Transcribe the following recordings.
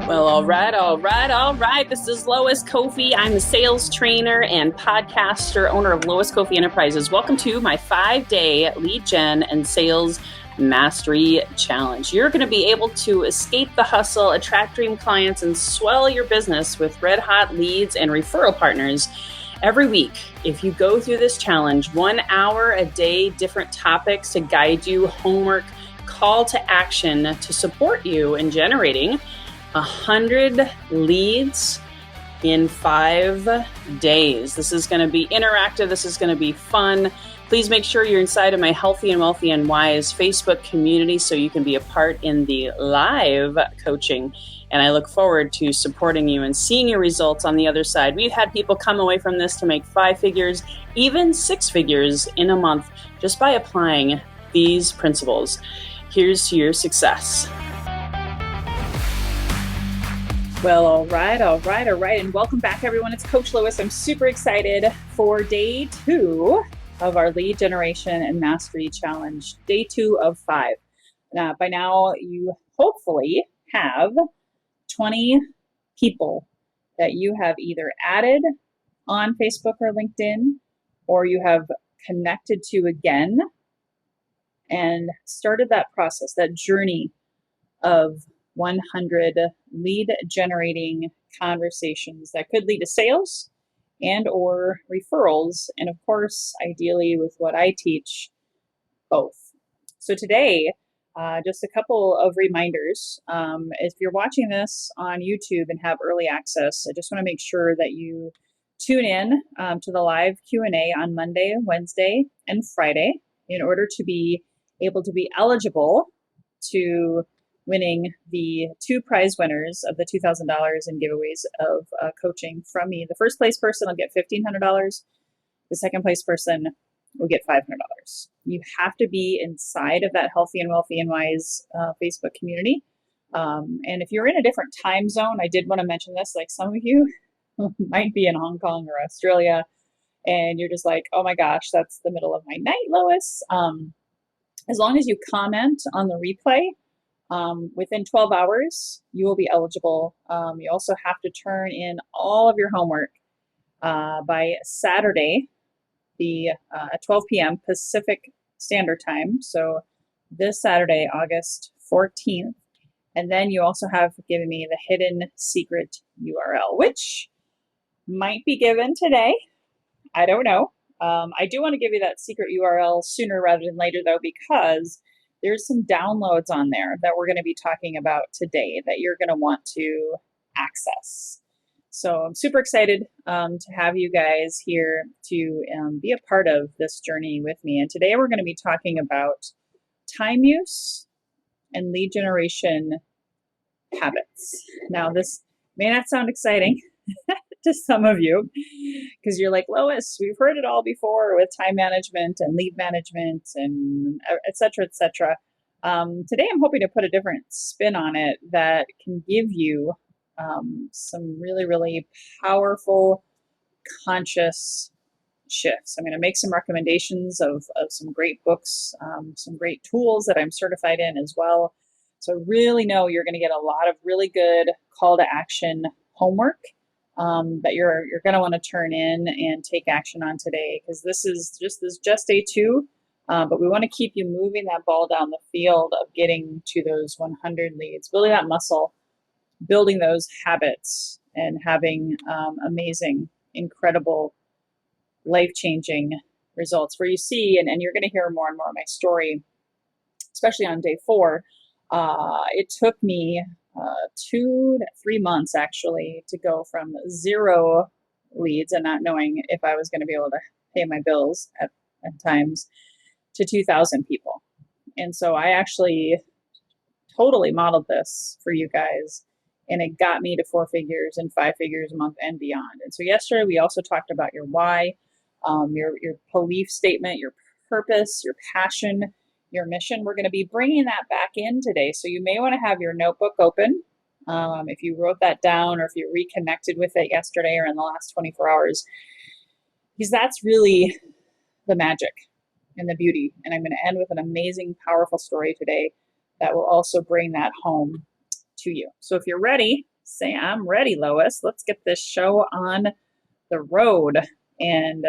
Well, all right. This is Lois Koffi. I'm a sales trainer and podcaster, owner of Lois Koffi Enterprises. Welcome to my 5-day lead gen and sales mastery challenge. You're going to be able to escape the hustle, attract dream clients, and swell your business with red hot leads and referral partners every week. If you go through this challenge, 1 hour a day, different topics to guide you, homework, call to action to support you in generating 100 leads in 5 days. This is going to be interactive. This is going to be fun. Please make sure you're inside of my Healthy and Wealthy and Wise Facebook community so you can be a part in the live coaching. And I look forward to supporting you and seeing your results on the other side. We've had people come away from this to make 5 figures, even 6 figures in a month just by applying these principles. Here's to your success. Well, all right. And welcome back, everyone. It's Coach Lois. I'm super excited for day 2 of our lead generation and mastery challenge, day 2 of 5. Now, by now, you hopefully have 20 people that you have either added on Facebook or LinkedIn, or you have connected to again and started that process, that journey of 100 lead generating conversations that could lead to sales and or referrals. And of course, ideally with what I teach, both. So today, just a couple of reminders. If you're watching this on YouTube and have early access, I just want to make sure that you tune in to the live Q&A on Monday, Wednesday, and Friday in order to be able to be eligible to winning the 2 prize winners of the $2,000 in giveaways of coaching from me. The first place person will get $1,500. The second place person will get $500. You have to be inside of that Healthy and Wealthy and Wise Facebook community. And if you're in a different time zone, I did want to mention this, like some of you might be in Hong Kong or Australia, and you're just like, oh my gosh, that's the middle of my night, Lois. As long as you comment on the replay, within 12 hours, you will be eligible. You also have to turn in all of your homework by Saturday, at 12 p.m. Pacific Standard Time. So this Saturday, August 14th. And then you also have given me the hidden secret URL, which might be given today. I don't know. I do want to give you that secret URL sooner rather than later, though, because there's some downloads on there that we're going to be talking about today that you're going to want to access. So I'm super excited to have you guys here to be a part of this journey with me. And today we're going to be talking about time use and lead generation habits. Now, this may not sound exciting to some of you because you're like, Lois, we've heard it all before with time management and lead management and et cetera, et cetera. Today, I'm hoping to put a different spin on it that can give you some really, really powerful, conscious shifts. I'm going to make some recommendations of some great books, some great tools that I'm certified in as well. So really know you're going to get a lot of really good call to action homework that you're going to want to turn in and take action on today, because this is just day 2, but we want to keep you moving that ball down the field of getting to those 100 leads, building that muscle, building those habits, and having amazing, incredible, life-changing results where you see, and you're going to hear more and more of my story, especially on day 4. It took me 2 to 3 months actually to go from 0 leads and not knowing if I was going to be able to pay my bills at times to 2,000 people. And so I actually totally modeled this for you guys, and it got me to 4 figures and 5 figures a month and beyond. And so yesterday we also talked about your why, your belief statement, your purpose, your passion, your mission. We're going to be bringing that back in today. So you may want to have your notebook open. If you wrote that down or if you reconnected with it yesterday or in the last 24 hours, because that's really the magic and the beauty. And I'm going to end with an amazing, powerful story today that will also bring that home to you. So if you're ready, Say, I'm ready, Lois. Let's get this show on the road. And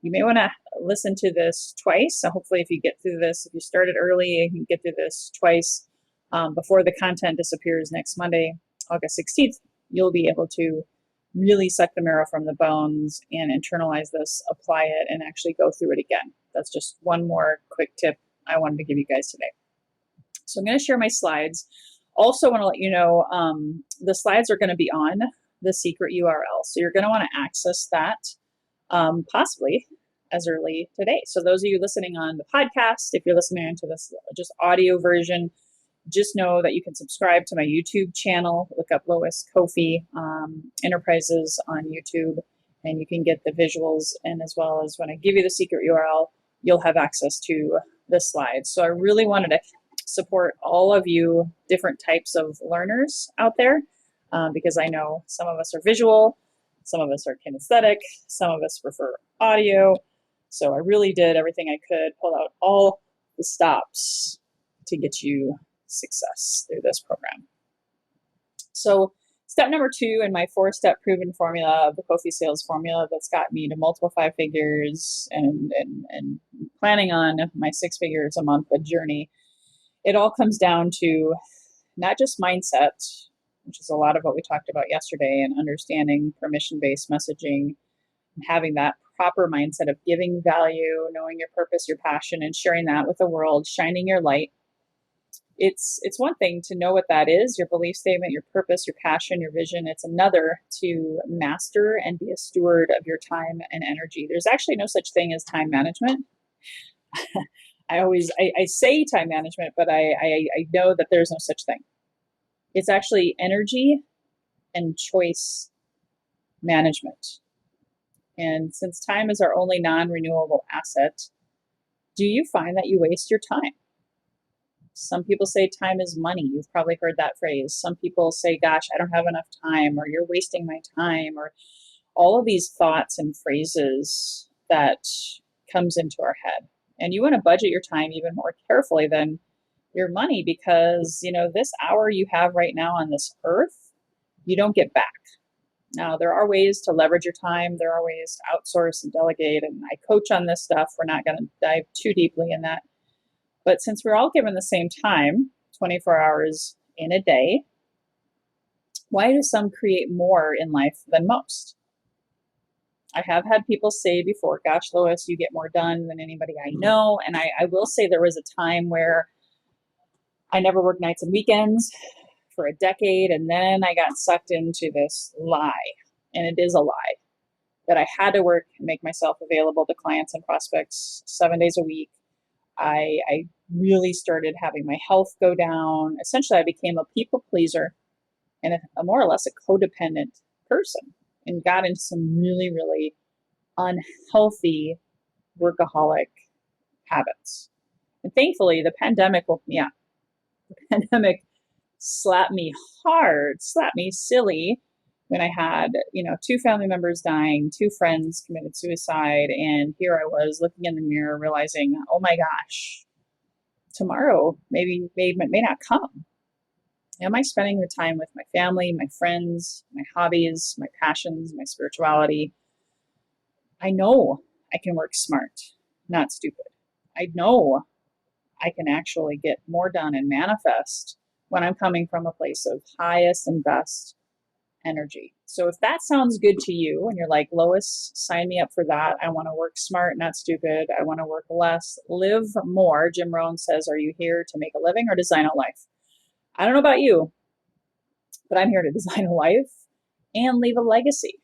you may want to listen to this twice. So hopefully if you get through this, if you started early, you can get through this twice before the content disappears next Monday, August 16th. You'll be able to really suck the marrow from the bones and internalize this, apply it, and actually go through it again. That's just one more quick tip I wanted to give you guys today. So I'm going to share my slides. Also want to let you know the slides are going to be on the secret URL. So you're going to want to access that possibly as early today. So those of you listening on the podcast, if you're listening to this just audio version, just know that you can subscribe to my YouTube channel. Look up Lois Koffi Enterprises on YouTube, and you can get the visuals. And as well as when I give you the secret URL, you'll have access to the slides. So I really wanted to support all of you different types of learners out there because I know some of us are visual, some of us are kinesthetic, some of us prefer audio. So I really did everything I could, pull out all the stops to get you success through this program. So step number 2 in my 4-step proven formula of the Koffi Sales Formula that's got me to multiple 5 figures and planning on my 6 figures a month journey. It all comes down to not just mindset, which is a lot of what we talked about yesterday, and understanding permission-based messaging, and having that proper mindset of giving value, knowing your purpose, your passion, and sharing that with the world, shining your light. It's one thing to know what that is, your belief statement, your purpose, your passion, your vision. It's another to master and be a steward of your time and energy. There's actually no such thing as time management. I say time management, but I know that there's no such thing. It's actually energy and choice management. And since time is our only non-renewable asset, do you find that you waste your time? Some people say time is money. You've probably heard that phrase. Some people say, gosh, I don't have enough time, or you're wasting my time, or all of these thoughts and phrases that comes into our head. And you want to budget your time even more carefully than your money because, this hour you have right now on this earth, you don't get back. Now, there are ways to leverage your time. There are ways to outsource and delegate. And I coach on this stuff. We're not going to dive too deeply in that. But since we're all given the same time, 24 hours in a day, why do some create more in life than most? I have had people say before, gosh, Lois, you get more done than anybody I know. And I will say there was a time where I never worked nights and weekends for a decade. And then I got sucked into this lie. And it is a lie that I had to work and make myself available to clients and prospects 7 days a week. I really started having my health go down. Essentially, I became a people pleaser and a more or less a codependent person and got into some really, really unhealthy workaholic habits. And thankfully, the pandemic woke me up. The pandemic slapped me hard, slapped me silly when I had, 2 family members dying, 2 friends committed suicide. And here I was looking in the mirror, realizing, oh my gosh, tomorrow may not come. Am I spending the time with my family, my friends, my hobbies, my passions, my spirituality? I know I can work smart, not stupid. I know I can actually get more done and manifest when I'm coming from a place of highest and best energy. So if that sounds good to you and you're like, Lois, sign me up for that. I want to work smart, not stupid. I want to work less, live more. Jim Rohn says, are you here to make a living or design a life? I don't know about you, but I'm here to design a life and leave a legacy.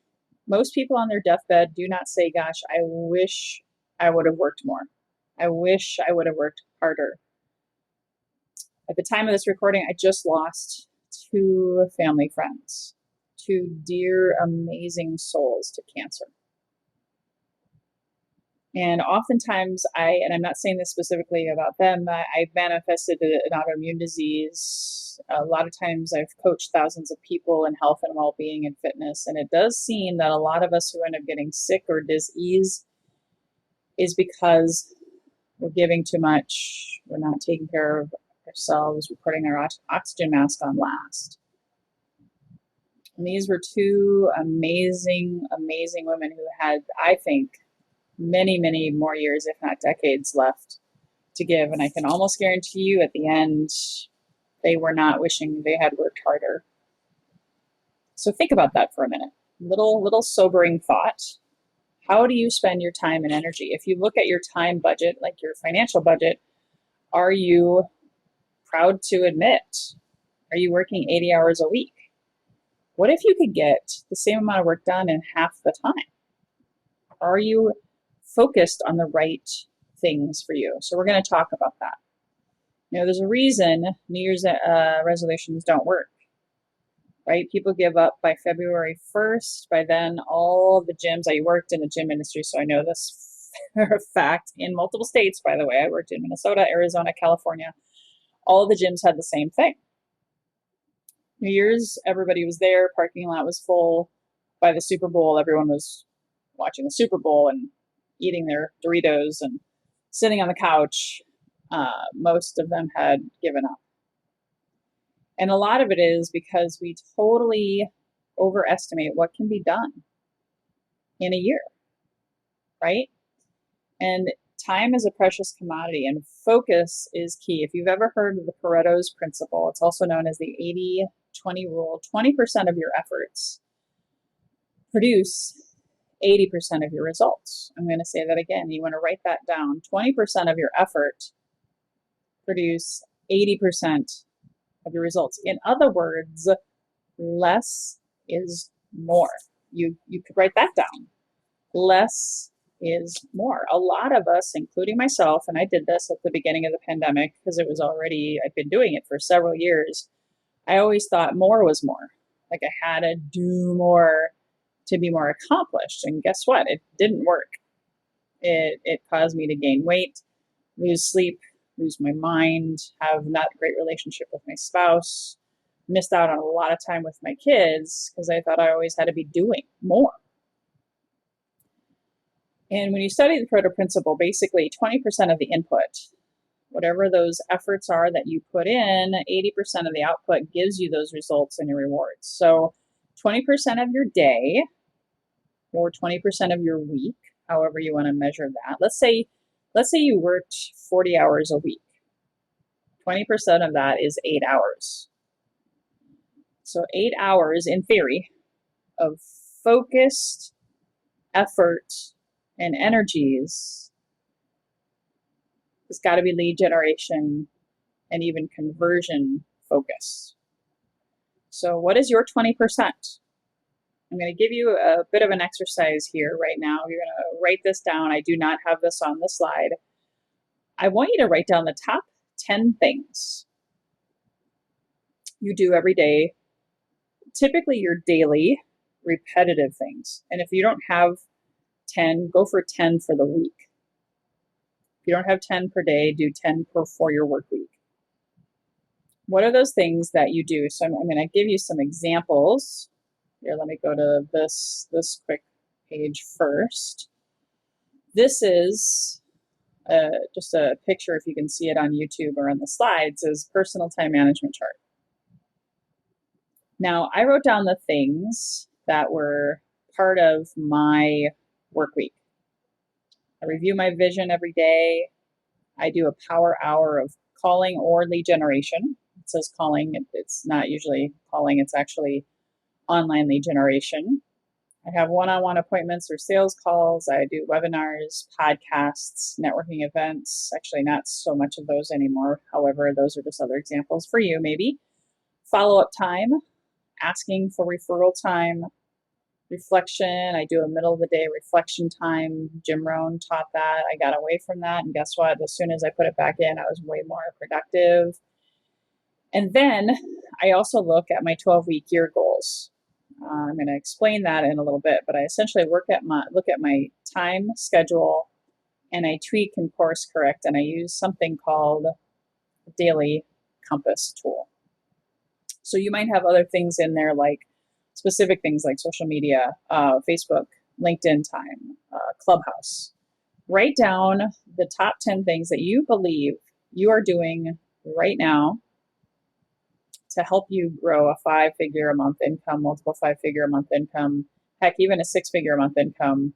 Most people on their deathbed do not say, gosh, I wish I would have worked more. I wish I would have worked harder. At the time of this recording, I just lost 2 family friends, 2 dear, amazing souls to cancer. And oftentimes and I'm not saying this specifically about them, I've manifested an autoimmune disease. A lot of times I've coached thousands of people in health and well-being and fitness. And it does seem that a lot of us who end up getting sick or disease is because we're giving too much. We're not taking care of ourselves. We're putting our oxygen mask on last. And these were two amazing, amazing women who had, I think, many, many more years, if not decades, left to give. And I can almost guarantee you at the end, they were not wishing they had worked harder. So think about that for a minute. Little sobering thought. How do you spend your time and energy? If you look at your time budget, like your financial budget, are you proud to admit? Are you working 80 hours a week? What if you could get the same amount of work done in half the time? Are you focused on the right things for you? So we're going to talk about that. There's a reason New Year's resolutions don't work, right? People give up by February 1st. By then, all the gyms, I worked in the gym industry, so I know this for a fact, in multiple states, by the way. I worked in Minnesota, Arizona, California. All the gyms had the same thing. New Year's, everybody was there, parking lot was full. By the Super Bowl, everyone was watching the Super Bowl and eating their Doritos and sitting on the couch. Most of them had given up. And a lot of it is because we totally overestimate what can be done in a year, right? And time is a precious commodity, and focus is key. If you've ever heard of the Pareto's principle, it's also known as the 80-20 rule. 20% of your efforts produce 80% of your results. I'm going to say that again. You want to write that down. 20% of your effort produce 80% of your results. In other words, less is more. You could write that down. Less is more. A lot of us, including myself, and I did this at the beginning of the pandemic because it was already, I'd been doing it for several years. I always thought more was more. Like I had to do more to be more accomplished. And guess what? It didn't work. It caused me to gain weight, lose sleep, lose my mind, have not a great relationship with my spouse, missed out on a lot of time with my kids because I thought I always had to be doing more. And when you study the Pareto principle, basically 20% of the input, whatever those efforts are that you put in, 80% of the output gives you those results and your rewards. So 20% of your day or 20% of your week, however you want to measure that. Let's say you worked 40 hours a week. 20% of that is 8 hours. So 8 hours, in theory, of focused effort and energies has got to be lead generation and even conversion focus. So what is your 20%? I'm going to give you a bit of an exercise here right now. You're going to write this down. I do not have this on the slide. I want you to write down the top 10 things you do every day, typically your daily repetitive things. And if you don't have 10, go for 10 for the week. If you don't have 10 per day, do 10 for your work week. What are those things that you do? So I'm going to give you some examples. Here, let me go to this quick page first. This is just a picture, if you can see it on YouTube or on the slides, is personal time management chart. Now, I wrote down the things that were part of my work week. I review my vision every day. I do a power hour of calling or lead generation. It says calling. It's not usually calling. It's actually online lead generation. I have one-on-one appointments or sales calls. I do webinars, podcasts, networking events. Actually, not so much of those anymore. However, those are just other examples for you, maybe. Follow-up time, asking for referral time, reflection. I do a middle of the day reflection time. Jim Rohn taught that. I got away from that. And guess what? As soon as I put it back in, I was way more productive. And then I also look at my 12-week year goals. I'm going to explain that in a little bit, but I essentially look at my time schedule, and I tweak and course correct, and I use something called a daily compass tool. So you might have other things in there, like specific things like social media, Facebook, LinkedIn time, Clubhouse. Write down the top 10 things that you believe you are doing right now to help you grow a 5-figure a month income, multiple 5-figure a month income, heck, even a 6-figure a month income.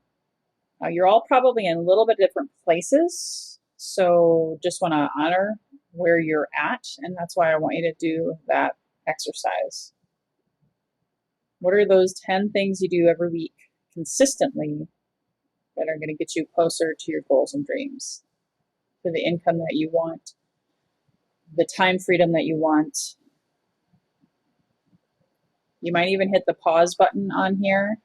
You're all probably in a little bit different places. So just want to honor where you're at. And that's why I want you to do that exercise. What are those 10 things you do every week consistently that are going to get you closer to your goals and dreams, to the income that you want, the time freedom that you want? You might even hit the pause button on here.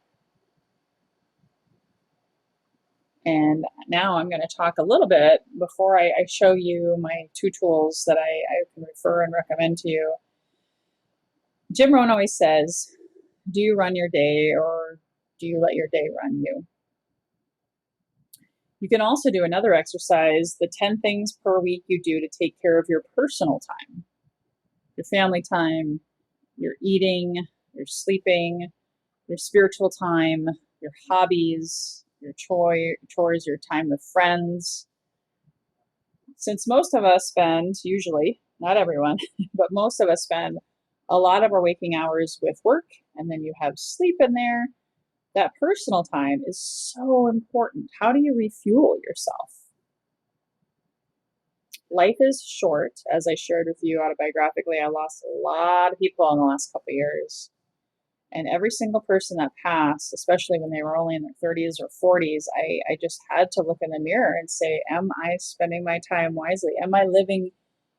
And now I'm going to talk a little bit before I show you my 2 tools that I can refer and recommend to you. Jim Rohn always says, do you run your day or do you let your day run you? You can also do another exercise, the 10 things per week you do to take care of your personal time, your family time, your eating, your sleeping, your spiritual time, your hobbies, your chores, your time with friends. Since most of us spend, usually, not everyone, but most of us spend a lot of our waking hours with work, and then you have sleep in there, that personal time is so important. How do you refuel yourself? Life is short. As I shared with you autobiographically, I lost a lot of people in the last couple of years. And every single person that passed, especially when they were only in their 30s or 40s, I just had to look in the mirror and say, am I spending my time wisely? Am I living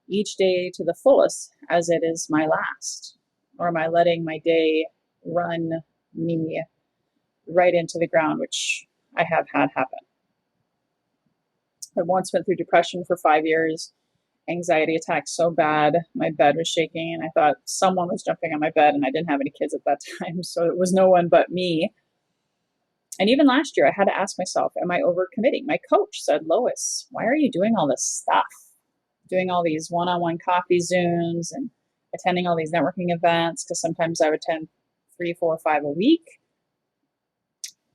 each day to the fullest as it is my last? Or am I letting my day run me right into the ground, which I have had happen? I once went through depression for 5 years, anxiety attacks so bad, my bed was shaking, and I thought someone was jumping on my bed, and I didn't have any kids at that time, so it was no one but me. And even last year, I had to ask myself, am I overcommitting? My coach said, Lois, why are you doing all this stuff? Doing all these one-on-one coffee Zooms and attending all these networking events, because sometimes I would attend 3, 4, 5 a week.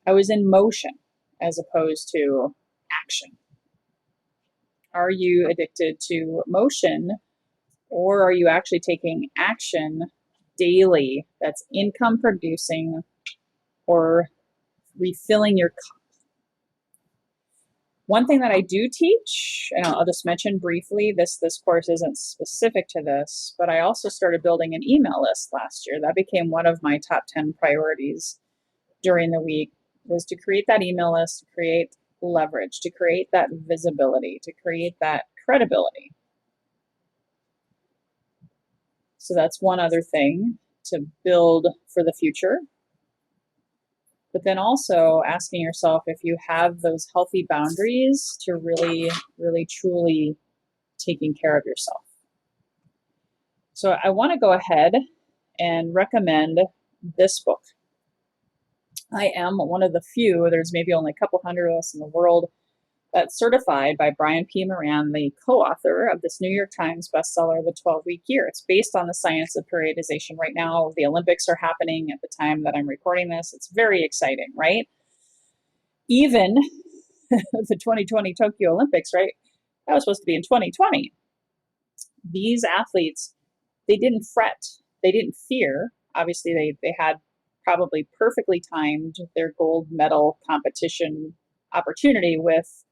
I was in motion as opposed to action. Are you addicted to motion, or are you actually taking action daily that's income producing or refilling your cup? One thing that I do teach, and I'll just mention briefly, this course isn't specific to this, but I also started building an email list last year. That became one of my top 10 priorities during the week, was to create that email list, to create leverage, to create that visibility, to create that credibility. So that's one other thing to build for the future. But then also asking yourself if you have those healthy boundaries to really, really, truly taking care of yourself. So I want to go ahead and recommend this book. I am one of the few, there's maybe only a couple hundred of us in the world, that's certified by Brian P. Moran, the co-author of this New York Times bestseller, The 12-Week Year. It's based on the science of periodization. Right now, the Olympics are happening at the time that I'm recording this. It's very exciting, right? Even the 2020 Tokyo Olympics, right? That was supposed to be in 2020. These athletes, they didn't fret. They didn't fear. Obviously, they had probably perfectly timed their gold medal competition opportunity with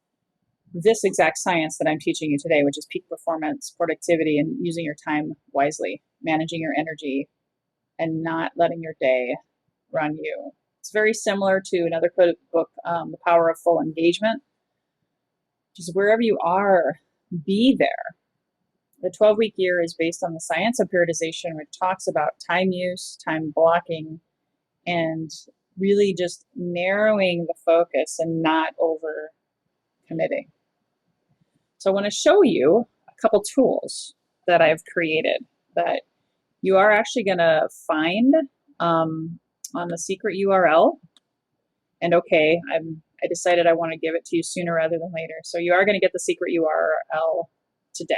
this exact science that I'm teaching you today, which is peak performance, productivity, and using your time wisely, managing your energy, and not letting your day run you. It's very similar to another book, The Power of Full Engagement. Just wherever you are, be there. The 12-week year is based on the science of periodization, which talks about time use, time blocking, and really just narrowing the focus and not over committing. So I want to show you a couple tools that I've created that you are actually going to find on the secret URL. And okay, I decided I want to give it to you sooner rather than later. So you are going to get the secret URL today,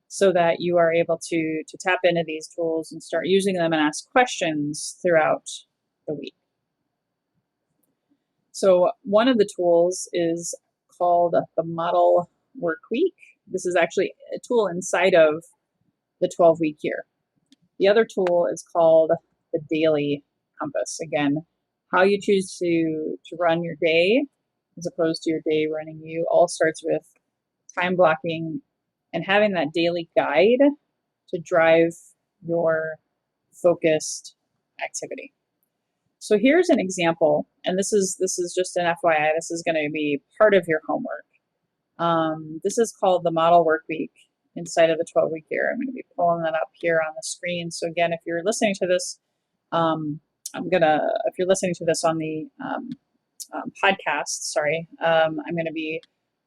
so that you are able to tap into these tools and start using them and ask questions throughout the week. So one of the tools is called the Model Work Week. This is actually a tool inside of the 12-week year. The other tool is called the daily compass. Again, how you choose to run your day as opposed to your day running you all starts with time blocking and having that daily guide to drive your focused activity. So here's an example, and this is just an FYI. This is going to be part of your homework. This is called the model work week inside of the 12-week year. I'm going to be pulling that up here on the screen. So again, if you're listening to this, if you're listening to this on the podcast, I'm going to be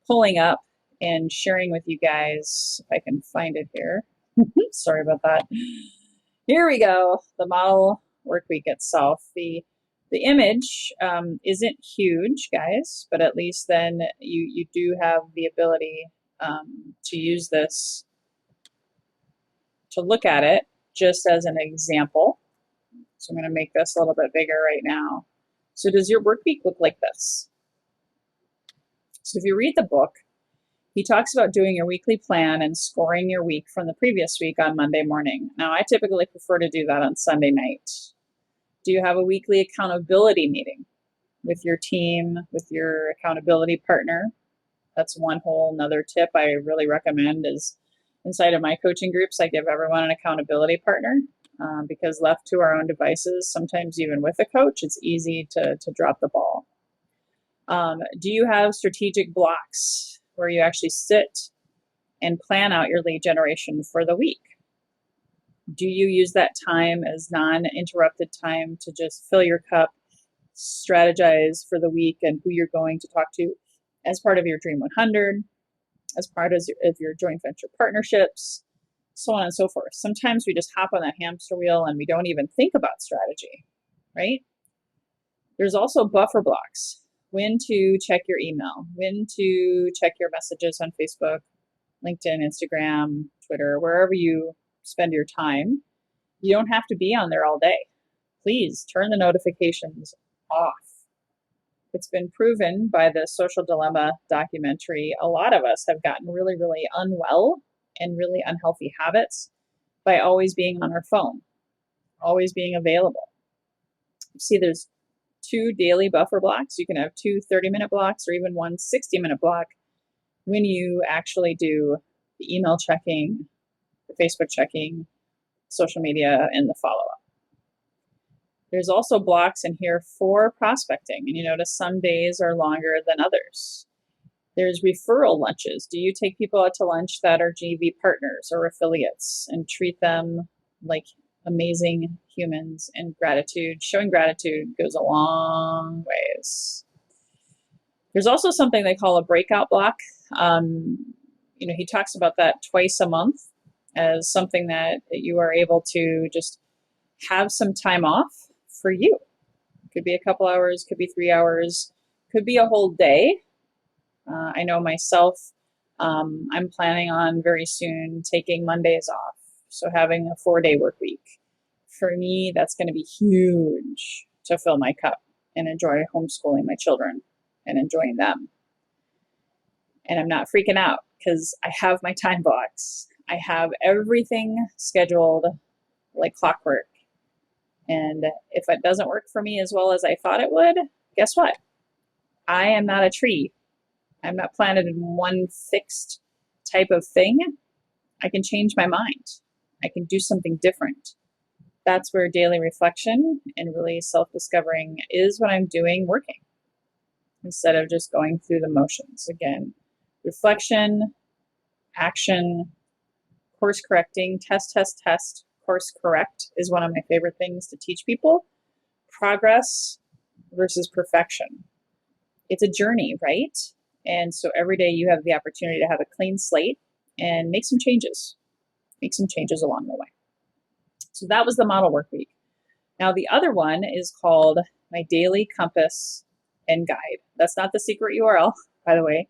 pulling up and sharing with you guys, if I can find it here. Sorry about that. Here we go. The model work week itself. The image isn't huge, guys, but at least then you do have the ability to use this to look at it just as an example. So I'm going to make this a little bit bigger right now. So does your work week look like this? So if you read the book, he talks about doing your weekly plan and scoring your week from the previous week on Monday morning. Now, I typically prefer to do that on Sunday night. Do you have a weekly accountability meeting with your team, with your accountability partner? That's one whole another tip I really recommend is inside of my coaching groups, I give everyone an accountability partner because left to our own devices, sometimes even with a coach, it's easy to drop the ball. Do you have strategic blocks where you actually sit and plan out your lead generation for the week? Do you use that time as non-interrupted time to just fill your cup, strategize for the week and who you're going to talk to as part of your Dream 100, as part of your joint venture partnerships, so on and so forth. Sometimes we just hop on that hamster wheel and we don't even think about strategy, right? There's also buffer blocks. When to check your email, when to check your messages on Facebook, LinkedIn, Instagram, Twitter, wherever you spend your time. You don't have to be on there all day. Please turn the notifications off. It's been proven by the Social Dilemma documentary. A lot of us have gotten really, really unwell and really unhealthy habits by always being on our phone, always being available. See, there's 2 daily buffer blocks. You can have 2 30-minute blocks or even one 60-minute block when you actually do the email checking, the Facebook checking, social media, and the follow-up. There's also blocks in here for prospecting, and you notice some days are longer than others. There's referral lunches. Do you take people out to lunch that are GV partners or affiliates and treat them like amazing humans? And gratitude, showing gratitude goes a long ways. There's also something they call a breakout block. He talks about that twice a month as something that you are able to just have some time off for you. Could be a couple hours, could be 3 hours, could be a whole day. I know myself, I'm planning on very soon taking Mondays off. So having a 4-day work week. For me, that's going to be huge to fill my cup and enjoy homeschooling my children and enjoying them. And I'm not freaking out because I have my time blocks. I have everything scheduled like clockwork. And if it doesn't work for me as well as I thought it would, guess what? I am not a tree. I'm not planted in one fixed type of thing. I can change my mind. I can do something different. That's where daily reflection and really self-discovering is what I'm doing working instead of just going through the motions. Again, reflection, action, course correcting, test, course correct is one of my favorite things to teach people. Progress versus perfection. It's a journey, right? And so every day you have the opportunity to have a clean slate and make some changes. Make some changes along the way. So that was the model work week. Now the other one is called my daily compass and guide. That's not the secret URL, by the way.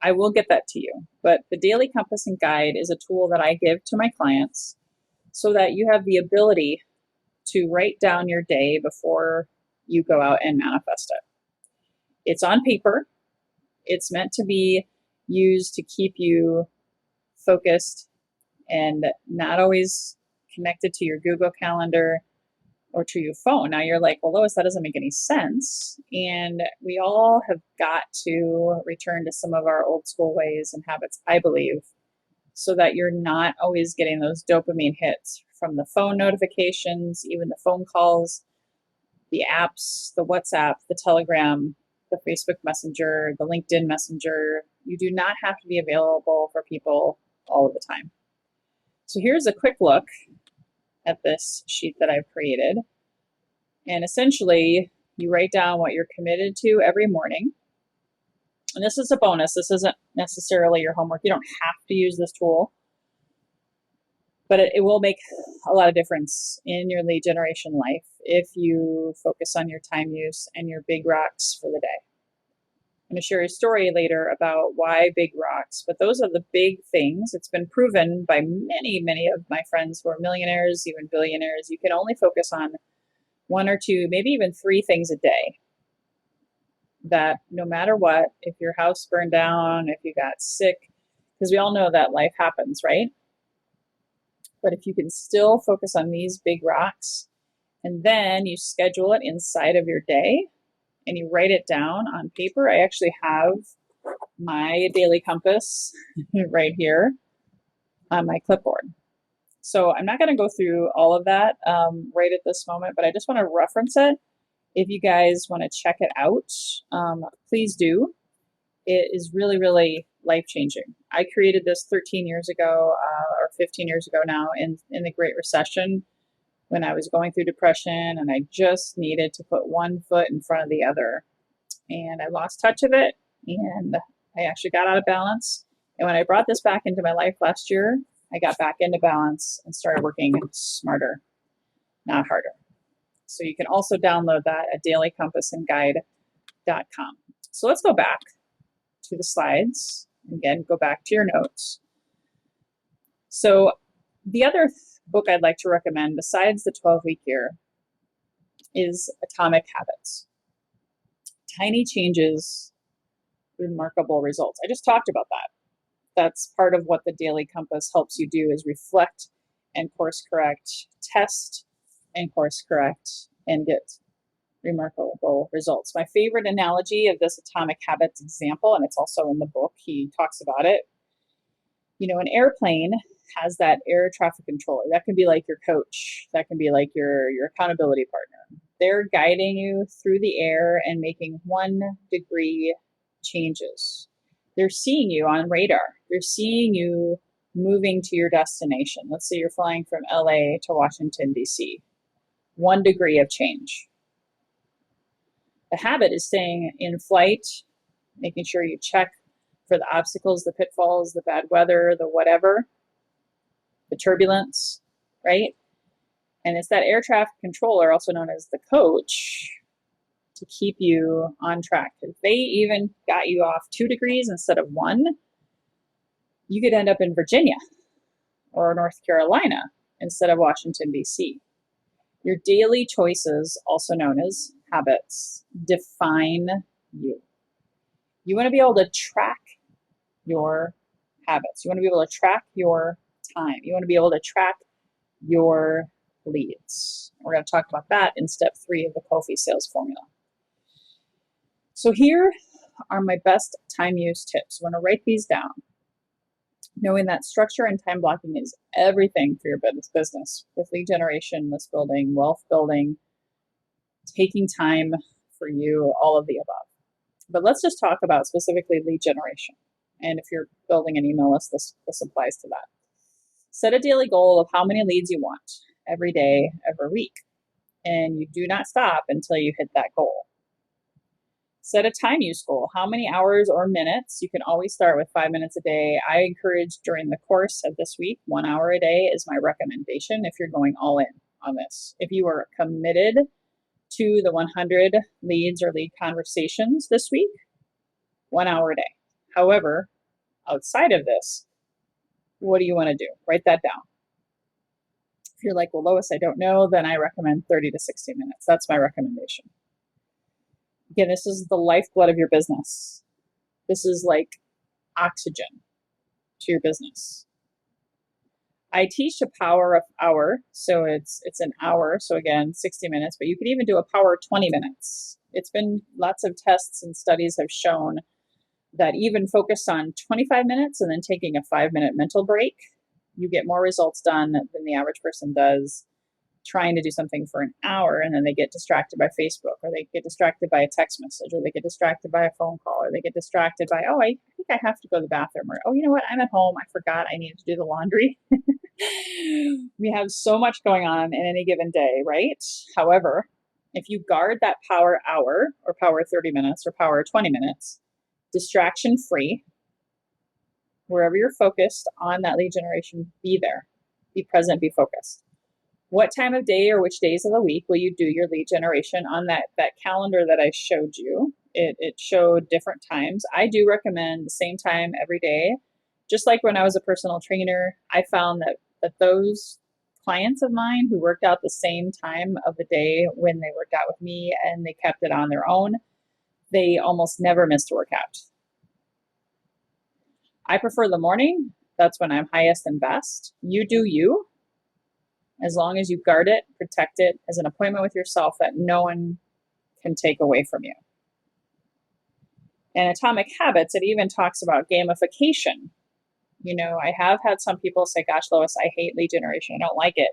I will get that to you. But the daily compass and guide is a tool that I give to my clients so that you have the ability to write down your day before you go out and manifest it. It's on paper. It's meant to be used to keep you focused and not always connected to your Google Calendar or to your phone. Now you're like, well, Lois, that doesn't make any sense. And we all have got to return to some of our old school ways and habits, I believe, so that you're not always getting those dopamine hits from the phone notifications, even the phone calls, the apps, the WhatsApp, the Telegram, the Facebook Messenger, the LinkedIn Messenger. You do not have to be available for people all of the time. So here's a quick look at this sheet that I've created. And essentially, you write down what you're committed to every morning. And this is a bonus. This isn't necessarily your homework. You don't have to use this tool, but it will make a lot of difference in your lead generation life if you focus on your time use and your big rocks for the day. I'm going to share a story later about why big rocks, but those are the big things. It's been proven by many, many of my friends who are millionaires, even billionaires. You can only focus on one or two, maybe even three things a day. That no matter what, if your house burned down, if you got sick, because we all know that life happens, right? But if you can still focus on these big rocks, and then you schedule it inside of your day and you write it down on paper. I actually have my daily compass right here on my clipboard. So I'm not going to go through all of that right at this moment, but I just want to reference it. If you guys want to check it out, please do. It is really, really life-changing. I created this 13 years ago or 15 years ago now in the Great Recession when I was going through depression and I just needed to put one foot in front of the other. And I lost touch of it and I actually got out of balance. And when I brought this back into my life last year, I got back into balance and started working smarter, not harder. So you can also download that at dailycompassandguide.com. So let's go back to the slides. Again, go back to your notes. So the other book I'd like to recommend besides the 12-week year is Atomic Habits. Tiny changes, remarkable results. I just talked about that. That's part of what the Daily Compass helps you do is reflect and course correct, test and course correct, and get remarkable results. My favorite analogy of this Atomic Habits example, and it's also in the book, he talks about it. You know, an airplane has that air traffic controller. That can be like your coach. That can be like your accountability partner. They're guiding you through the air and making 1 degree changes. They're seeing you on radar. They're seeing you moving to your destination. Let's say you're flying from LA to Washington, D.C. 1 degree of change. The habit is staying in flight, making sure you check for the obstacles, the pitfalls, the bad weather, the whatever, the turbulence, right? And it's that air traffic controller, also known as the coach, to keep you on track. If they even got you off 2 degrees instead of 1, you could end up in Virginia or North Carolina instead of Washington, D.C. Your daily choices, also known as habits, define you. You want to be able to track your habits. You want to be able to track your time. You want to be able to track your leads. We're going to talk about that in step 3 of the Koffi Sales Formula. So here are my best time use tips. I want to write these down, knowing that structure and time blocking is everything for your business with lead generation, list building, wealth building, taking time for you, all of the above. But let's just talk about specifically lead generation. And if you're building an email list, this applies to that. Set a daily goal of how many leads you want every day, every week. And you do not stop until you hit that goal. Set a time use goal. How many hours or minutes? You can always start with 5 minutes a day. I encourage during the course of this week, 1 hour a day is my recommendation if you're going all in on this. If you are committed to the 100 leads or lead conversations this week, 1 hour a day. However, outside of this, what do you want to do? Write that down. If you're like, well, Lois, I don't know, then I recommend 30 to 60 minutes. That's my recommendation. Again, this is the lifeblood of your business. This is like oxygen to your business. I teach a power of hour, so it's an hour. So again, 60 minutes, but you could even do a power 20 minutes. It's been lots of tests and studies have shown that even focus on 25 minutes and then taking a 5-minute mental break, you get more results done than the average person does trying to do something for an hour and then they get distracted by Facebook, or they get distracted by a text message, or they get distracted by a phone call, or they get distracted by, oh, I think I have to go to the bathroom, or, oh, you know what, I'm at home, I forgot I needed to do the laundry. We have so much going on in any given day, right? However, if you guard that power hour or power 30 minutes or power 20 minutes, distraction free, wherever you're focused on that lead generation, be there, be present, be focused. What time of day or which days of the week will you do your lead generation on that calendar that I showed you? It showed different times. I do recommend the same time every day. Just like when I was a personal trainer, I found that those clients of mine who worked out the same time of the day when they worked out with me and they kept it on their own, they almost never missed a workout. I prefer the morning. That's when I'm highest and best. You do you. As long as you guard it, protect it as an appointment with yourself that no one can take away from you. In Atomic Habits, it even talks about gamification. You know, I have had some people say, gosh, Lois, I hate lead generation. I don't like it.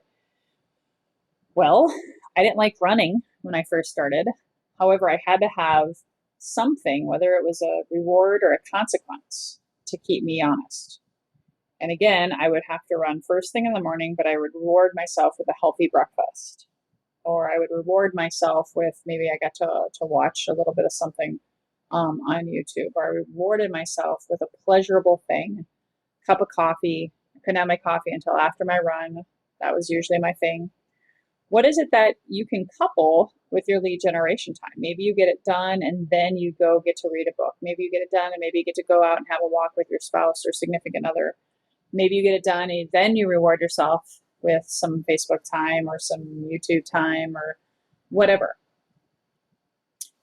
Well, I didn't like running when I first started. However, I had to have something, whether it was a reward or a consequence, to keep me honest. And again, I would have to run first thing in the morning, but I would reward myself with a healthy breakfast. Or I would reward myself with maybe I got to watch a little bit of something on YouTube. Or I rewarded myself with a pleasurable thing, a cup of coffee. I couldn't have my coffee until after my run. That was usually my thing. What is it that you can couple with your lead generation time? Maybe you get it done and then you go get to read a book. Maybe you get it done and maybe you get to go out and have a walk with your spouse or significant other. Maybe you get it done and then you reward yourself with some Facebook time or some YouTube time or whatever.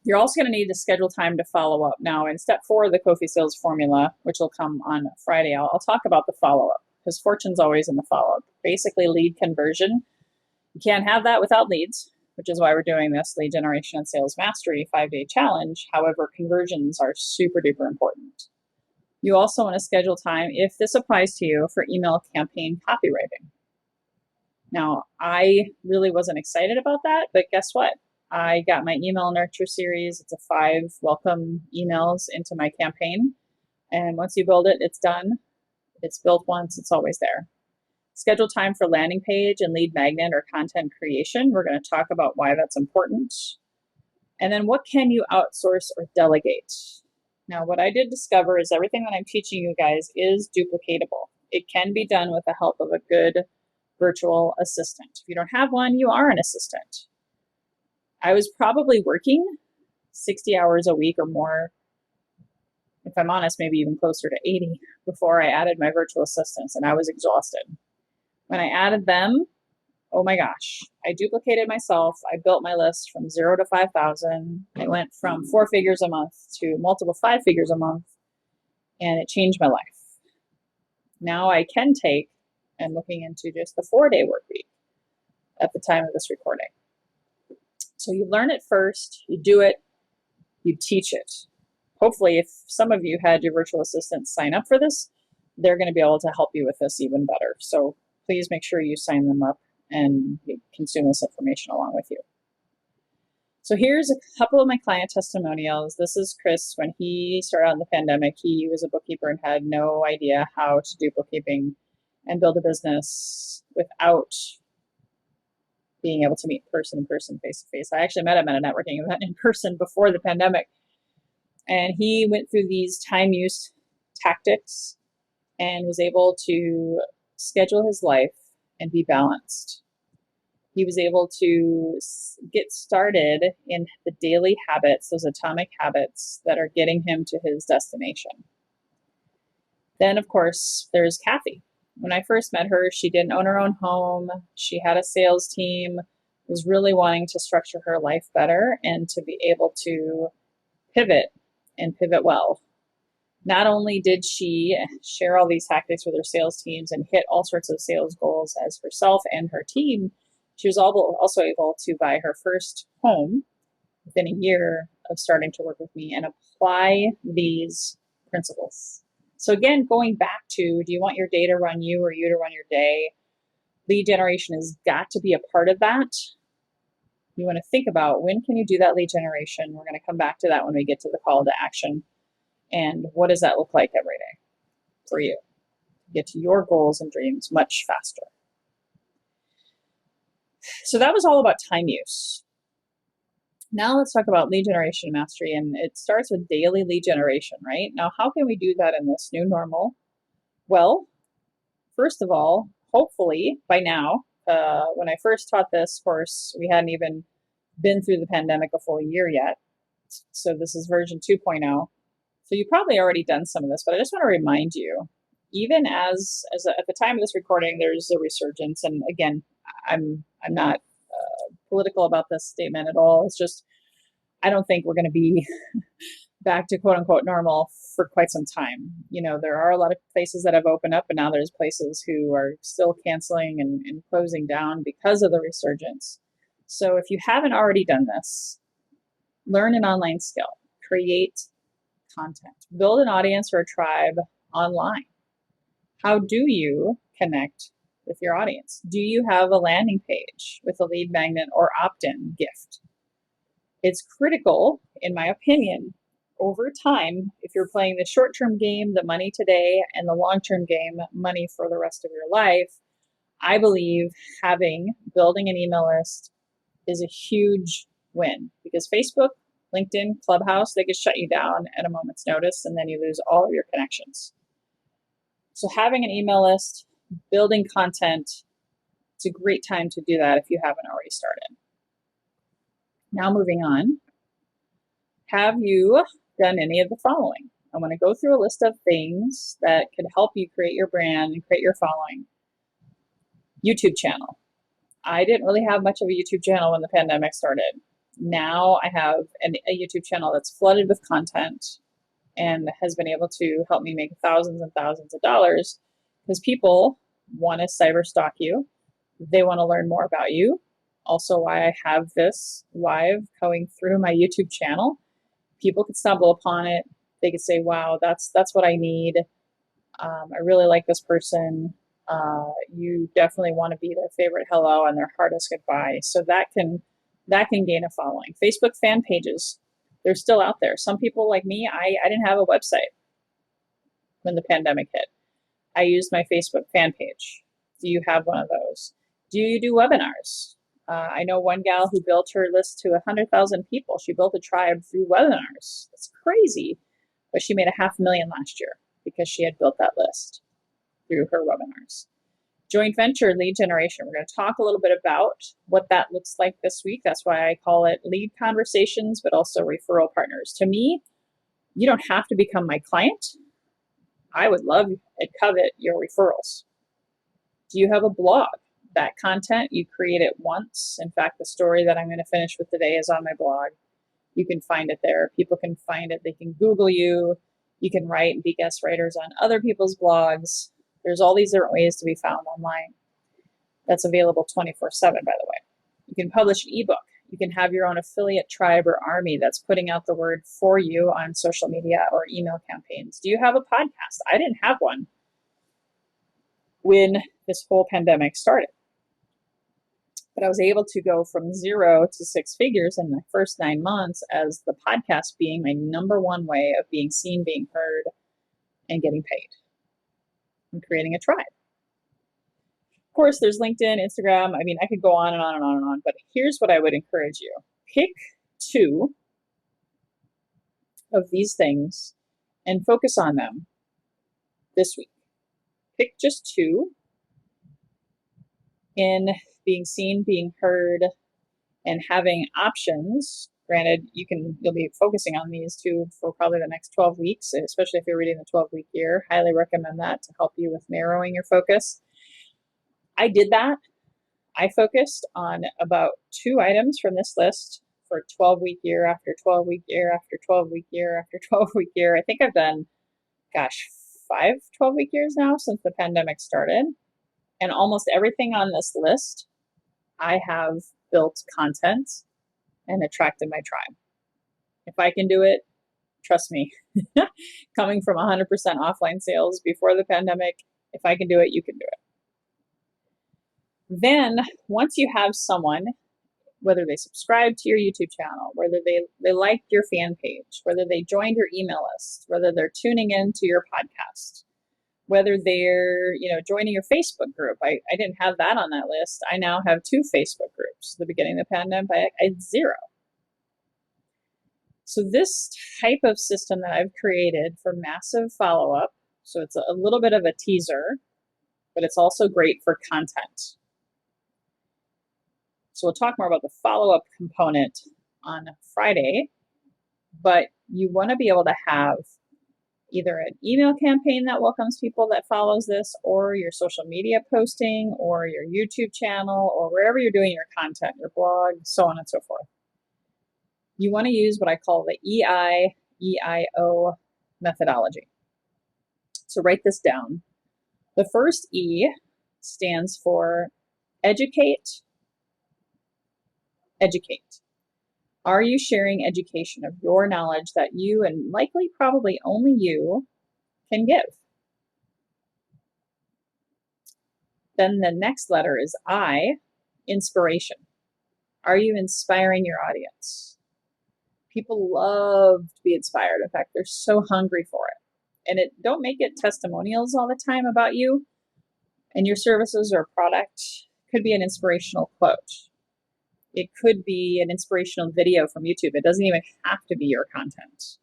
You're also going to need to schedule time to follow up. Now, in step 4 of the Koffi Sales Formula, which will come on Friday, I'll talk about the follow-up because fortune's always in the follow-up. Basically, lead conversion. You can't have that without leads, which is why we're doing this lead generation and sales mastery 5-day challenge. However, conversions are super duper important. You also want to schedule time, if this applies to you, for email campaign copywriting. Now, I really wasn't excited about that, but guess what? I got my email nurture series. It's a 5 welcome emails into my campaign. And once you build it, it's done. It's built once, it's always there. Schedule time for landing page and lead magnet or content creation. We're going to talk about why that's important. And then what can you outsource or delegate? Now, what I did discover is everything that I'm teaching you guys is duplicatable. It can be done with the help of a good virtual assistant. If you don't have one, you are an assistant. I was probably working 60 hours a week or more, if I'm honest, maybe even closer to 80 before I added my virtual assistants, and I was exhausted. When I added them, oh my gosh, I duplicated myself. I built my list from 0 to 5,000. I went from 4 figures a month to multiple 5 figures a month, and it changed my life. Now I can take and looking into just the 4-day work week at the time of this recording. So you learn it first, you do it, you teach it. Hopefully, if some of you had your virtual assistants sign up for this, they're going to be able to help you with this even better. So please make sure you sign them up and consume this information along with you. So here's a couple of my client testimonials. This is Chris. When he started out in the pandemic, he was a bookkeeper and had no idea how to do bookkeeping and build a business without being able to meet person, face to face. I actually met him at a networking event in person before the pandemic. And he went through these time use tactics and was able to schedule his life and be balanced. He was able to get started in the daily habits, those atomic habits that are getting him to his destination. Then, of course, there's Kathy. When I first met her, she didn't own her own home. She had a sales team, was really wanting to structure her life better and to be able to pivot and pivot well. Not only did she share all these tactics with her sales teams and hit all sorts of sales goals as herself and her team, she was also able to buy her first home within a year of starting to work with me and apply these principles. So again, going back to, do you want your day to run you or you to run your day? Lead generation has got to be a part of that. You want to think about, when can you do that lead generation? We're going to come back to that when we get to the call to action. And what does that look like every day for you? Get to your goals and dreams much faster. So that was all about time use. Now let's talk about lead generation mastery, and it starts with daily lead generation, right? Now, how can we do that in this new normal? Well, first of all, hopefully by now, when I first taught this course, we hadn't even been through the pandemic a full year yet. So this is version 2.0. So you've probably already done some of this, but I just want to remind you, even at the time of this recording, there's a resurgence. And again, I'm not political about this statement at all. It's just, I don't think we're going to be back to quote unquote normal for quite some time. You know, there are a lot of places that have opened up, and now there's places who are still canceling and closing down because of the resurgence. So if you haven't already done this, learn an online skill, create content, build an audience or a tribe online. How do you connect with your audience? Do you have a landing page with a lead magnet or opt-in gift? It's critical, in my opinion, over time, if you're playing the short-term game, the money today, and the long-term game, money for the rest of your life, I believe building an email list is a huge win, because Facebook, LinkedIn, Clubhouse, they could shut you down at a moment's notice, and then you lose all of your connections. So having an email list, building content, it's a great time to do that if you haven't already started. Now moving on, have you done any of the following? I want to go through a list of things that could help you create your brand and create your following. YouTube channel. I didn't really have much of a YouTube channel when the pandemic started. Now I have a YouTube channel that's flooded with content and has been able to help me make thousands and thousands of dollars, because people want to cyber stalk you. They want to learn more about you. Also, why I have this live going through my YouTube channel. People could stumble upon it. They could say, wow, that's what I need. I really like this person. You definitely want to be their favorite hello and their hardest goodbye. So that can gain a following. Facebook fan pages, they're still out there. Some people like me, I didn't have a website when the pandemic hit. I used my Facebook fan page. Do you have one of those? Do you do webinars? I know one gal who built her list to 100,000 people. She built a tribe through webinars. That's crazy. But she made $500,000 last year because she had built that list through her webinars. Joint venture lead generation. We're going to talk a little bit about what that looks like this week. That's why I call it lead conversations, but also referral partners. To me, you don't have to become my client. I would love and covet your referrals. Do you have a blog? That content, you create it once. In fact, the story that I'm going to finish with today is on my blog. You can find it there. People can find it. They can Google you. You can write and be guest writers on other people's blogs. There's all these different ways to be found online. That's available 24/7, by the way. You can publish an ebook. You can have your own affiliate tribe or army that's putting out the word for you on social media or email campaigns. Do you have a podcast? I didn't have one when this whole pandemic started. But I was able to go from 0 to 6 figures in the first 9 months, as the podcast being my number one way of being seen, being heard, and getting paid, and creating a tribe. Of course, there's LinkedIn, Instagram. I mean, I could go on and on and on and on, but here's what I would encourage you. Pick 2 of these things and focus on them this week. Pick just 2 in being seen, being heard, and having options. Granted, you'll be focusing on these 2 for probably the next 12 weeks, especially if you're reading the 12-week year. Highly recommend that to help you with narrowing your focus. I did that. I focused on about 2 items from this list for 12-week year after 12-week year after 12-week year after 12-week year. I think I've done gosh, 12 week years now since the pandemic started. And almost everything on this list, I have built content and attracted my tribe. If I can do it, trust me, coming from 100% offline sales before the pandemic, if I can do it, you can do it. Then once you have someone, whether they subscribe to your YouTube channel, whether they liked your fan page, whether they joined your email list, whether they're tuning into your podcast, whether they're joining your Facebook group. I didn't have that on that list. I now have 2 Facebook groups. At the beginning of the pandemic, I had 0. So this type of system that I've created for massive follow-up, so it's a little bit of a teaser, but it's also great for content. So we'll talk more about the follow-up component on Friday, but you want to be able to have either an email campaign that welcomes people that follows this, or your social media posting, or your YouTube channel, or wherever you're doing your content, your blog, so on and so forth. You want to use what I call the EIEIO methodology. So write this down. The first E stands for educate. Educate. Are you sharing education of your knowledge that you, and likely probably only you, can give? Then the next letter is I, inspiration. Are you inspiring your audience? People love to be inspired. In fact, they're so hungry for it. And don't make it testimonials all the time about you and your services or product. It could be an inspirational quote. It could be an inspirational video from YouTube. It doesn't even have to be your content.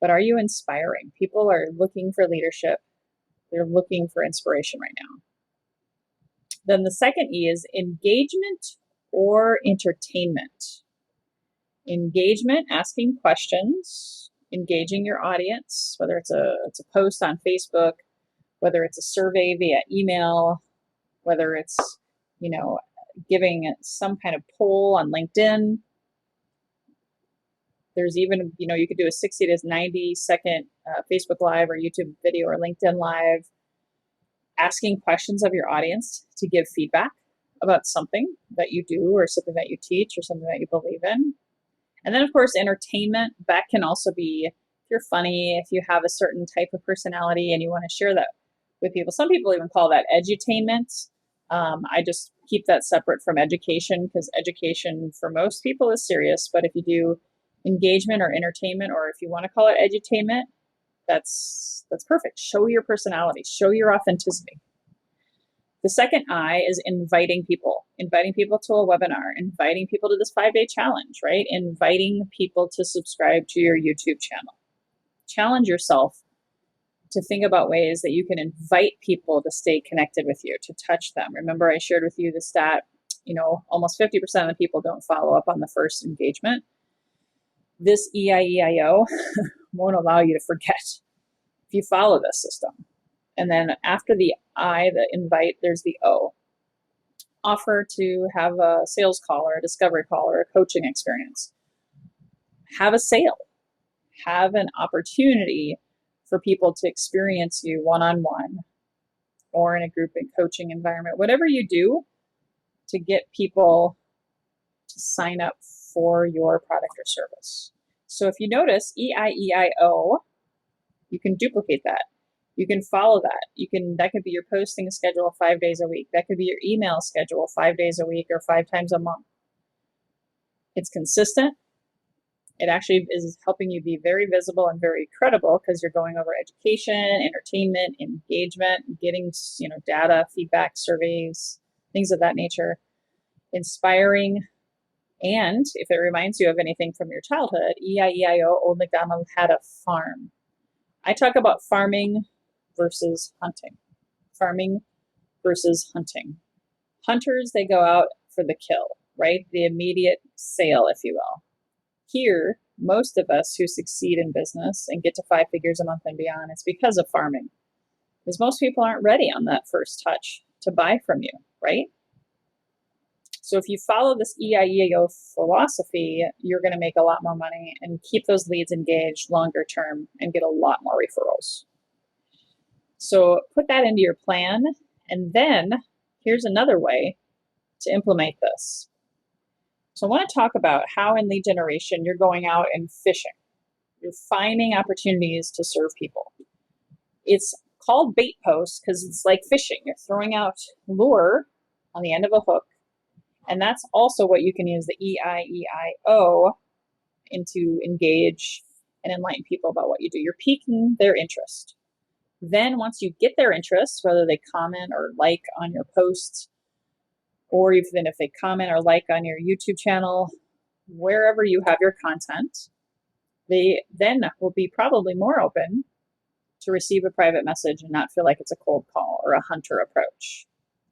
But are you inspiring? People are looking for leadership. They're looking for inspiration right now. Then the second E is engagement or entertainment. Engagement, asking questions, engaging your audience, whether it's a post on Facebook, whether it's a survey via email, whether it's, giving some kind of poll on LinkedIn. There's even, you could do a 60 to 90 second Facebook Live or YouTube video or LinkedIn Live, asking questions of your audience to give feedback about something that you do or something that you teach or something that you believe in. And then, of course, entertainment. That can also be, if you're funny, if you have a certain type of personality and you want to share that with people. Some people even call that edutainment. I just keep that separate from education, because education for most people is serious. But if you do engagement or entertainment, or if you want to call it edutainment, that's perfect. Show your personality, show your authenticity. The second I is inviting people to a webinar, inviting people to this 5-day challenge, right? Inviting people to subscribe to your YouTube channel. Challenge yourself to think about ways that you can invite people to stay connected with you, to touch them. Remember, I shared with you the stat, almost 50% of the people don't follow up on the first engagement. This EIEIO won't allow you to forget if you follow this system. And then after the I, the invite, there's the O. Offer to have a sales call or a discovery call or a coaching experience. Have a sale. Have an opportunity for people to experience you one-on-one or in a group and coaching environment. Whatever you do to get people to sign up for your product or service. So if you notice EIEIO, you can duplicate that. You can follow that. That could be your posting schedule 5 days a week. That could be your email schedule 5 days a week or 5 times a month. It's consistent. It actually is helping you be very visible and very credible, because you're going over education, entertainment, engagement, getting, data, feedback, surveys, things of that nature, inspiring. And if it reminds you of anything from your childhood, EIEIO, Old MacDonald had a farm. I talk about farming versus hunting. Farming versus hunting. Hunters, they go out for the kill, right? The immediate sale, if you will. Here, most of us who succeed in business and get to 5 figures a month and beyond, it's because of farming. Because most people aren't ready on that first touch to buy from you, right? So if you follow this EIEO philosophy, you're going to make a lot more money and keep those leads engaged longer term and get a lot more referrals. So put that into your plan. And then here's another way to implement this. So I want to talk about how in lead generation you're going out and fishing. You're finding opportunities to serve people. It's called bait posts because it's like fishing. You're throwing out lure on the end of a hook. And that's also what you can use the EIEIO into engage and enlighten people about what you do. You're piquing their interest. Then once you get their interest, whether they comment or like on your posts, or even if they comment or like on your YouTube channel, wherever you have your content, they then will be probably more open to receive a private message and not feel like it's a cold call or a hunter approach.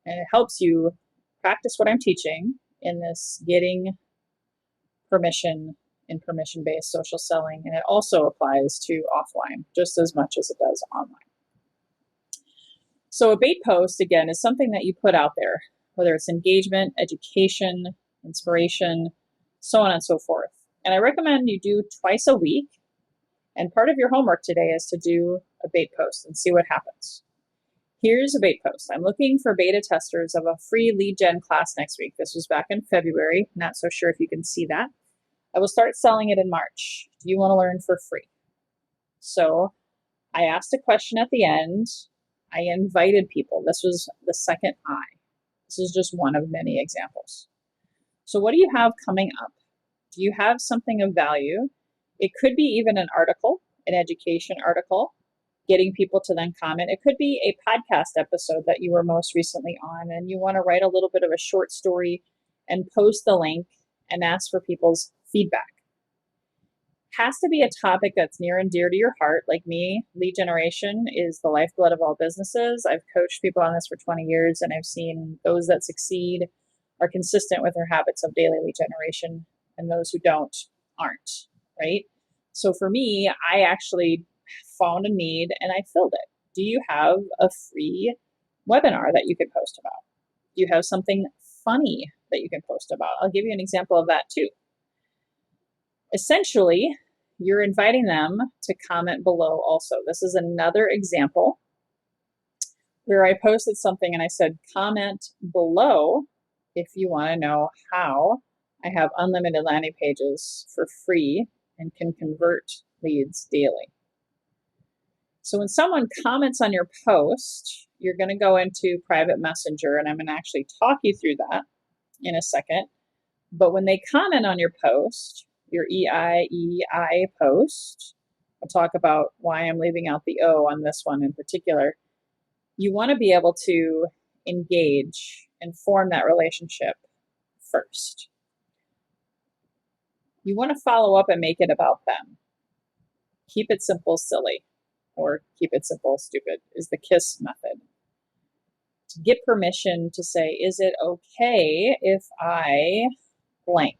And it helps you practice what I'm teaching in this getting permission in permission-based social selling. And it also applies to offline just as much as it does online. So a bait post, again, is something that you put out there, whether it's engagement, education, inspiration, so on and so forth. And I recommend you do twice a week. And part of your homework today is to do a bait post and see what happens. Here's a bait post. I'm looking for beta testers of a free lead gen class next week. This was back in February. Not so sure if you can see that. I will start selling it in March. Do you want to learn for free? So I asked a question at the end. I invited people. This was the second I. This is just one of many examples. So what do you have coming up? Do you have something of value? It could be even an article, an education article, getting people to then comment. It could be a podcast episode that you were most recently on and you want to write a little bit of a short story and post the link and ask for people's feedback. Has to be a topic that's near and dear to your heart. Like me, lead generation is the lifeblood of all businesses. I've coached people on this for 20 years and I've seen those that succeed are consistent with their habits of daily lead generation and those who don't aren't, right? So for me, I actually found a need and I filled it. Do you have a free webinar that you could post about? Do you have something funny that you can post about? I'll give you an example of that too. Essentially, you're inviting them to comment below also. This is another example where I posted something and I said, comment below if you want to know how I have unlimited landing pages for free and can convert leads daily. So when someone comments on your post, you're going to go into private messenger and I'm going to actually talk you through that in a second. But when they comment on your post, your EIEI post, I'll talk about why I'm leaving out the O on this one in particular. You want to be able to engage and form that relationship first. You want to follow up and make it about them. Keep it simple, silly, or keep it simple, stupid is the KISS method. To get permission to say, is it okay if I blank?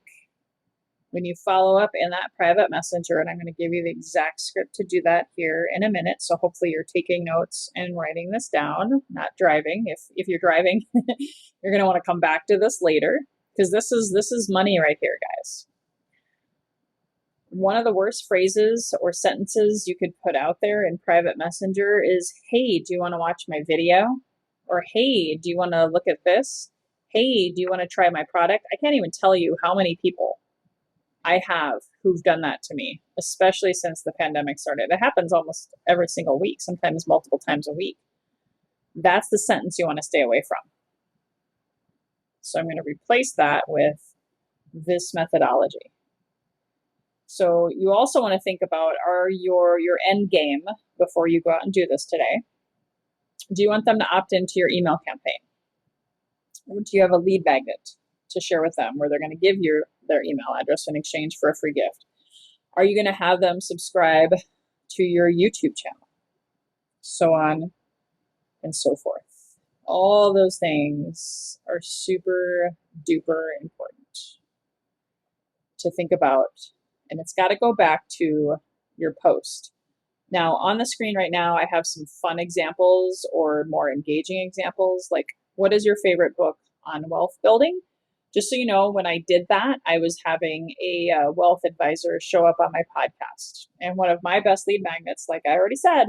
When you follow up in that private messenger, and I'm going to give you the exact script to do that here in a minute. So hopefully you're taking notes and writing this down, not driving. If you're driving, you're going to want to come back to this later because this is money right here, guys. One of the worst phrases or sentences you could put out there in private messenger is, hey, do you want to watch my video? Or, hey, do you want to look at this? Hey, do you want to try my product? I can't even tell you how many people I have who've done that to me, especially since the pandemic started. It happens almost every single week, sometimes multiple times a week. That's the sentence you want to stay away from. So I'm going to replace that with this methodology. So you also want to think about your end game before you go out and do this today. Do you want them to opt into your email campaign? Or do you have a lead magnet to share with them where they're going to give you their email address in exchange for a free gift? Are you going to have them subscribe to your YouTube channel? So on and so forth. All those things are super duper important to think about. And it's got to go back to your post. Now, on the screen right now, I have some fun examples or more engaging examples. Like, what is your favorite book on wealth building? Just so you know, when I did that, I was having a wealth advisor show up on my podcast. And one of my best lead magnets, like I already said,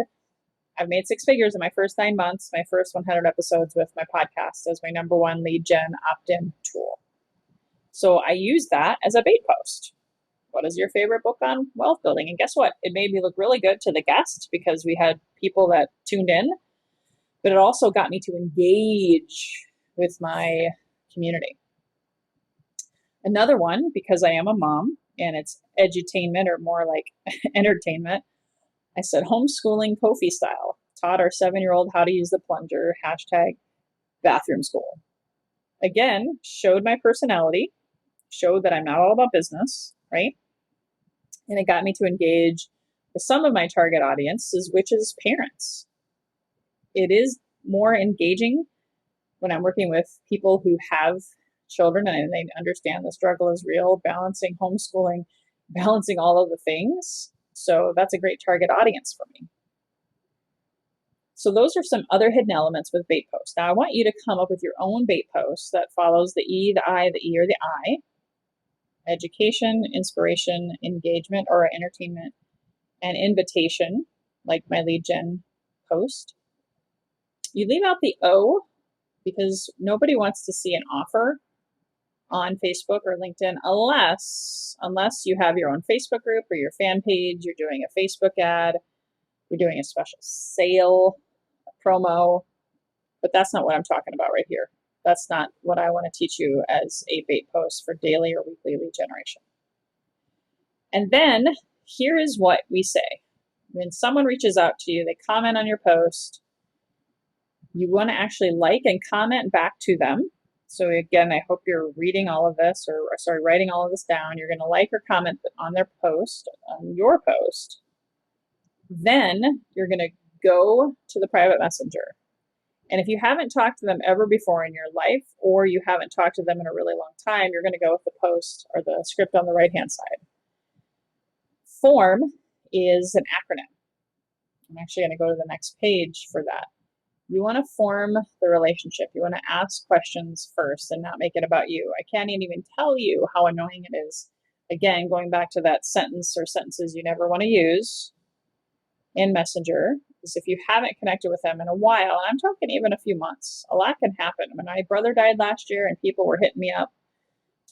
I've made 6 figures in my first 9 months, my first 100 episodes with my podcast as my number one lead gen opt-in tool. So I used that as a bait post. What is your favorite book on wealth building? And guess what? It made me look really good to the guest because we had people that tuned in, but it also got me to engage with my community. Another one, because I am a mom and it's edutainment or more like entertainment, I said homeschooling Koffi style. Taught our 7-year-old how to use the plunger, hashtag bathroom school. Again, showed my personality, showed that I'm not all about business, right? And it got me to engage with some of my target audiences, which is parents. It is more engaging when I'm working with people who have children and they understand the struggle is real, balancing homeschooling, balancing all of the things. So that's a great target audience for me. So those are some other hidden elements with bait posts. Now I want you to come up with your own bait post that follows the E, the I, the E, or the I. Education, inspiration, engagement, or entertainment, and invitation, like my lead gen post. You leave out the O because nobody wants to see an offer on Facebook or LinkedIn unless you have your own Facebook group or your fan page, you're doing a Facebook ad, you're doing a special sale, a promo, but that's not what I'm talking about right here. That's not what I want to teach you as a bait post for daily or weekly lead generation. And then here is what we say. When someone reaches out to you, they comment on your post, you want to actually like and comment back to them. So again, I hope you're reading all of this writing all of this down. You're going to like or comment on their post, on your post. Then you're going to go to the private messenger. And if you haven't talked to them ever before in your life, or you haven't talked to them in a really long time, you're going to go with the post or the script on the right-hand side. Form is an acronym. I'm actually going to go to the next page for that. You want to form the relationship. You want to ask questions first and not make it about you. I can't even tell you how annoying it is. Again, going back to that sentence or sentences you never want to use in Messenger is if you haven't connected with them in a while, and I'm talking even a few months, a lot can happen. When my brother died last year and people were hitting me up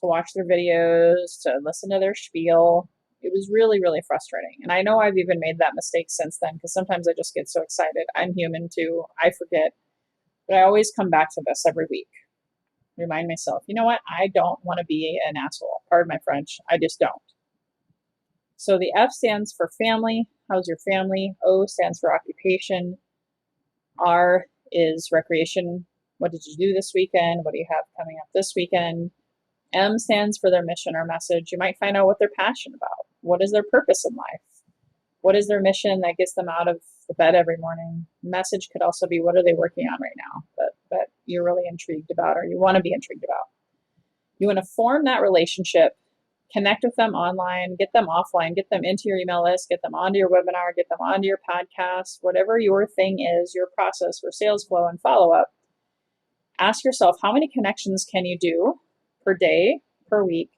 to watch their videos, to listen to their spiel, it was really, really frustrating. And I know I've even made that mistake since then because sometimes I just get so excited. I'm human too. I forget. But I always come back to this every week. Remind myself, you know what? I don't want to be an asshole. Pardon my French. I just don't. So the F stands for family. How's your family? O stands for occupation. R is recreation. What did you do this weekend? What do you have coming up this weekend? M stands for their mission or message. You might find out what they're passionate about. What is their purpose in life? What is their mission that gets them out of the bed every morning? Message could also be what are they working on right now that you're really intrigued about or you want to be intrigued about. You want to form that relationship, connect with them online, get them offline, get them into your email list, get them onto your webinar, get them onto your podcast, whatever your thing is, your process for sales flow and follow-up. Ask yourself, how many connections can you do per day, per week,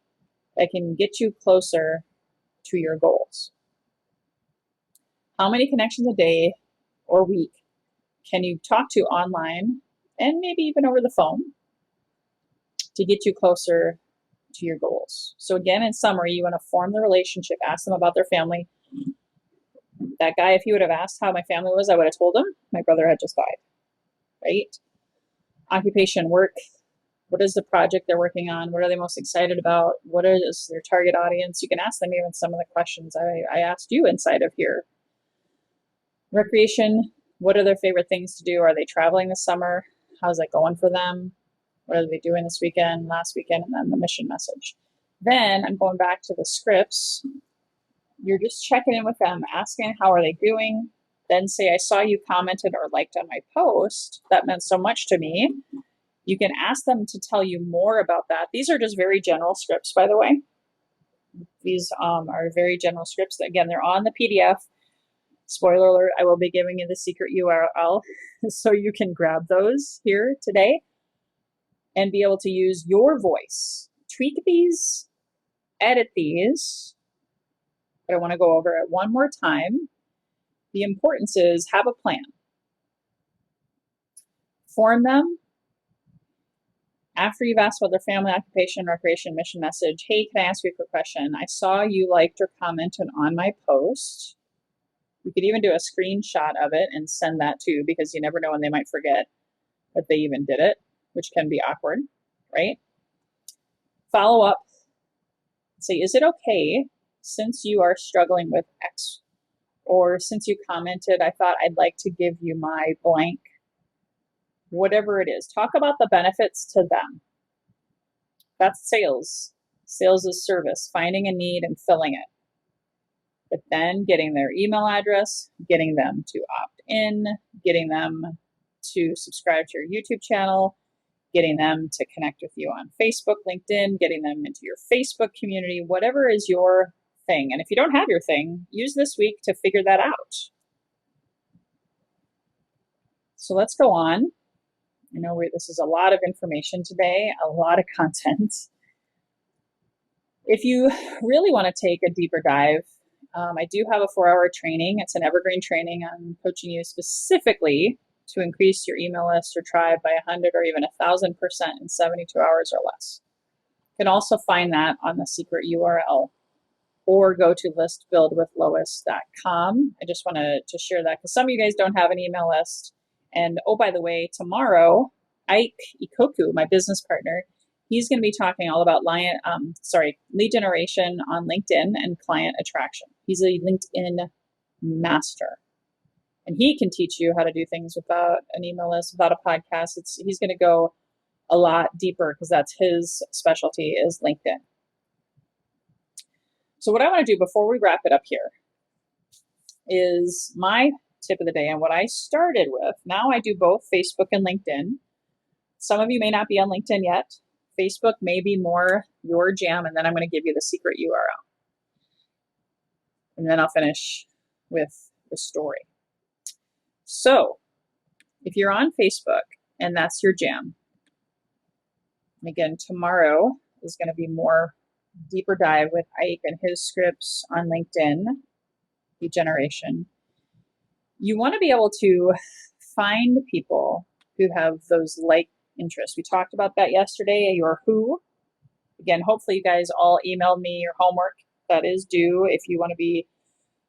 that can get you closer to your goals? How many connections a day or week can you talk to online and maybe even over the phone to get you closer to your goals? So again, in summary, you want to form the relationship, ask them about their family. That guy, if he would have asked how my family was, I would have told him my brother had just died, right? Occupation, work. What is the project they're working on? What are they most excited about? What is their target audience? You can ask them even some of the questions I asked you inside of here. Recreation, what are their favorite things to do? Are they traveling this summer? How's that going for them? What are they doing this weekend, last weekend, and then the mission message. Then I'm going back to the scripts. You're just checking in with them, asking how are they doing. Then say, I saw you commented or liked on my post. That meant so much to me. You can ask them to tell you more about that. These are just very general scripts, by the way. These are very general scripts. Again, they're on the PDF. Spoiler alert, I will be giving you the secret URL so you can grab those here today. and be able to use your voice. Tweak these, edit these, but I want to go over it one more time. The importance is have a plan. Form them. After you've asked about their family, occupation, recreation, mission, message, hey, can I ask you a quick question? I saw you liked or commented on my post. You could even do a screenshot of it and send that too, because you never know when they might forget that they even did it, which can be awkward, right? Follow up. Say, is it okay since you are struggling with X, or since you commented, I thought I'd like to give you my blank, whatever it is. Talk about the benefits to them. That's sales. Sales is service, finding a need and filling it. But then getting their email address, getting them to opt in, getting them to subscribe to your YouTube channel, getting them to connect with you on Facebook, LinkedIn, getting them into your Facebook community, whatever is your thing. And if you don't have your thing, use this week to figure that out. So let's go on. I know this is a lot of information today, a lot of content. If you really want to take a deeper dive, I do have a 4-hour training. It's an evergreen training. I'm coaching you specifically to increase your email list or tribe by 100 or even 1,000% in 72 hours or less. You can also find that on the secret URL or go to listbuildwithlois.com. I just wanted to share that because some of you guys don't have an email list. And oh, by the way, tomorrow, Ike Ikoku, my business partner, he's going to be talking all about lead generation on LinkedIn and client attraction. He's a LinkedIn master. And he can teach you how to do things without an email list, without a podcast. He's going to go a lot deeper because that's his specialty is LinkedIn. So what I want to do before we wrap it up here is my tip of the day and what I started with. Now I do both Facebook and LinkedIn. Some of you may not be on LinkedIn yet. Facebook may be more your jam, and then I'm going to give you the secret URL. And then I'll finish with the story. So if you're on Facebook and that's your jam, and again, tomorrow is going to be more deeper dive with Ike and his scripts on LinkedIn, lead generation. You want to be able to find people who have those like interests. We talked about that yesterday, your who. Again, hopefully you guys all emailed me your homework that is due if you want to be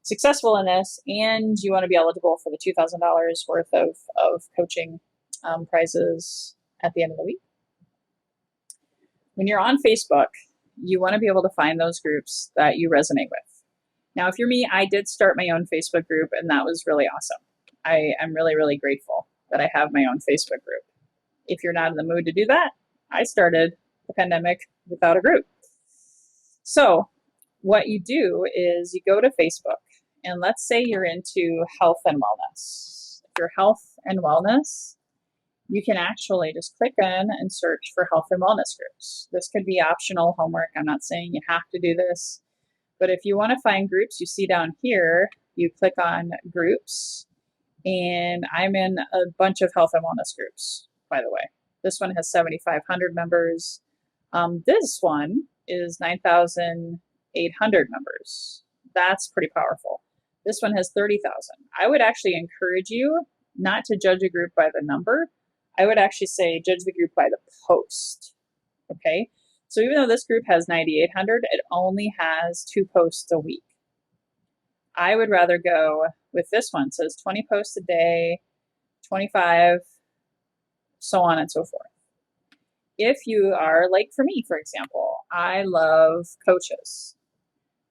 successful in this and you want to be eligible for the $2,000 worth of coaching prizes at the end of the week. When you're on Facebook, you want to be able to find those groups that you resonate with. Now, if you're me, I did start my own Facebook group, and that was really awesome. I am really, really grateful that I have my own Facebook group. If you're not in the mood to do that, I started the pandemic without a group. So what you do is you go to Facebook, and let's say you're into health and wellness. If you're health and wellness, you can actually just click in and search for health and wellness groups. This could be optional homework. I'm not saying you have to do this. But if you want to find groups, you see down here, you click on groups. And I'm in a bunch of health and wellness groups, by the way. This one has 7,500 members. This one is 9,800 members. That's pretty powerful. This one has 30,000. I would actually encourage you not to judge a group by the number. I would actually say judge the group by the post. Okay? So even though this group has 9,800, it only has 2 posts a week. I would rather go with this one. It says 20 posts a day, 25, so on and so forth. If you are like for me, for example, I love coaches.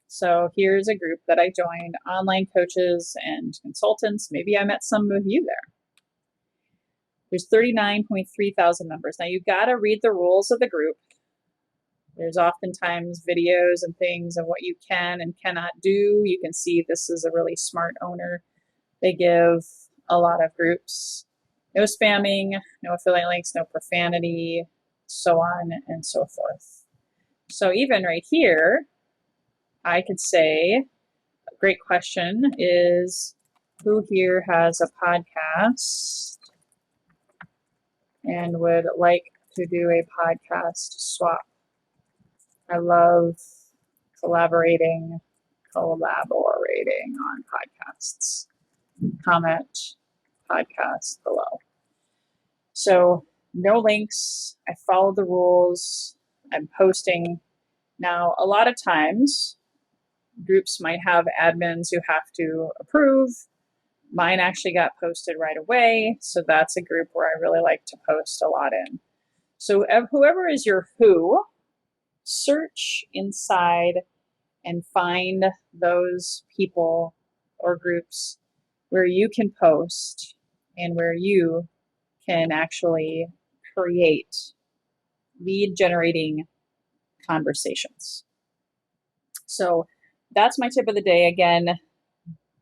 So here's a group that I joined, online coaches and consultants. Maybe I met some of you there. There's 39.3 thousand members. Now you've got to read the rules of the group. There's oftentimes videos and things of what you can and cannot do. You can see this is a really smart owner. They give a lot of groups. No spamming, no affiliate links, no profanity, so on and so forth. So even right here, I could say, a great question is, who here has a podcast and would like to do a podcast swap. I love collaborating on podcasts. Comment podcast below. So no links. I follow the rules. I'm posting. Now, a lot of times groups might have admins who have to approve. Mine actually got posted right away. So that's a group where I really like to post a lot in. So whoever is your who, search inside and find those people or groups where you can post and where you can actually create lead generating conversations. So that's my tip of the day. Again,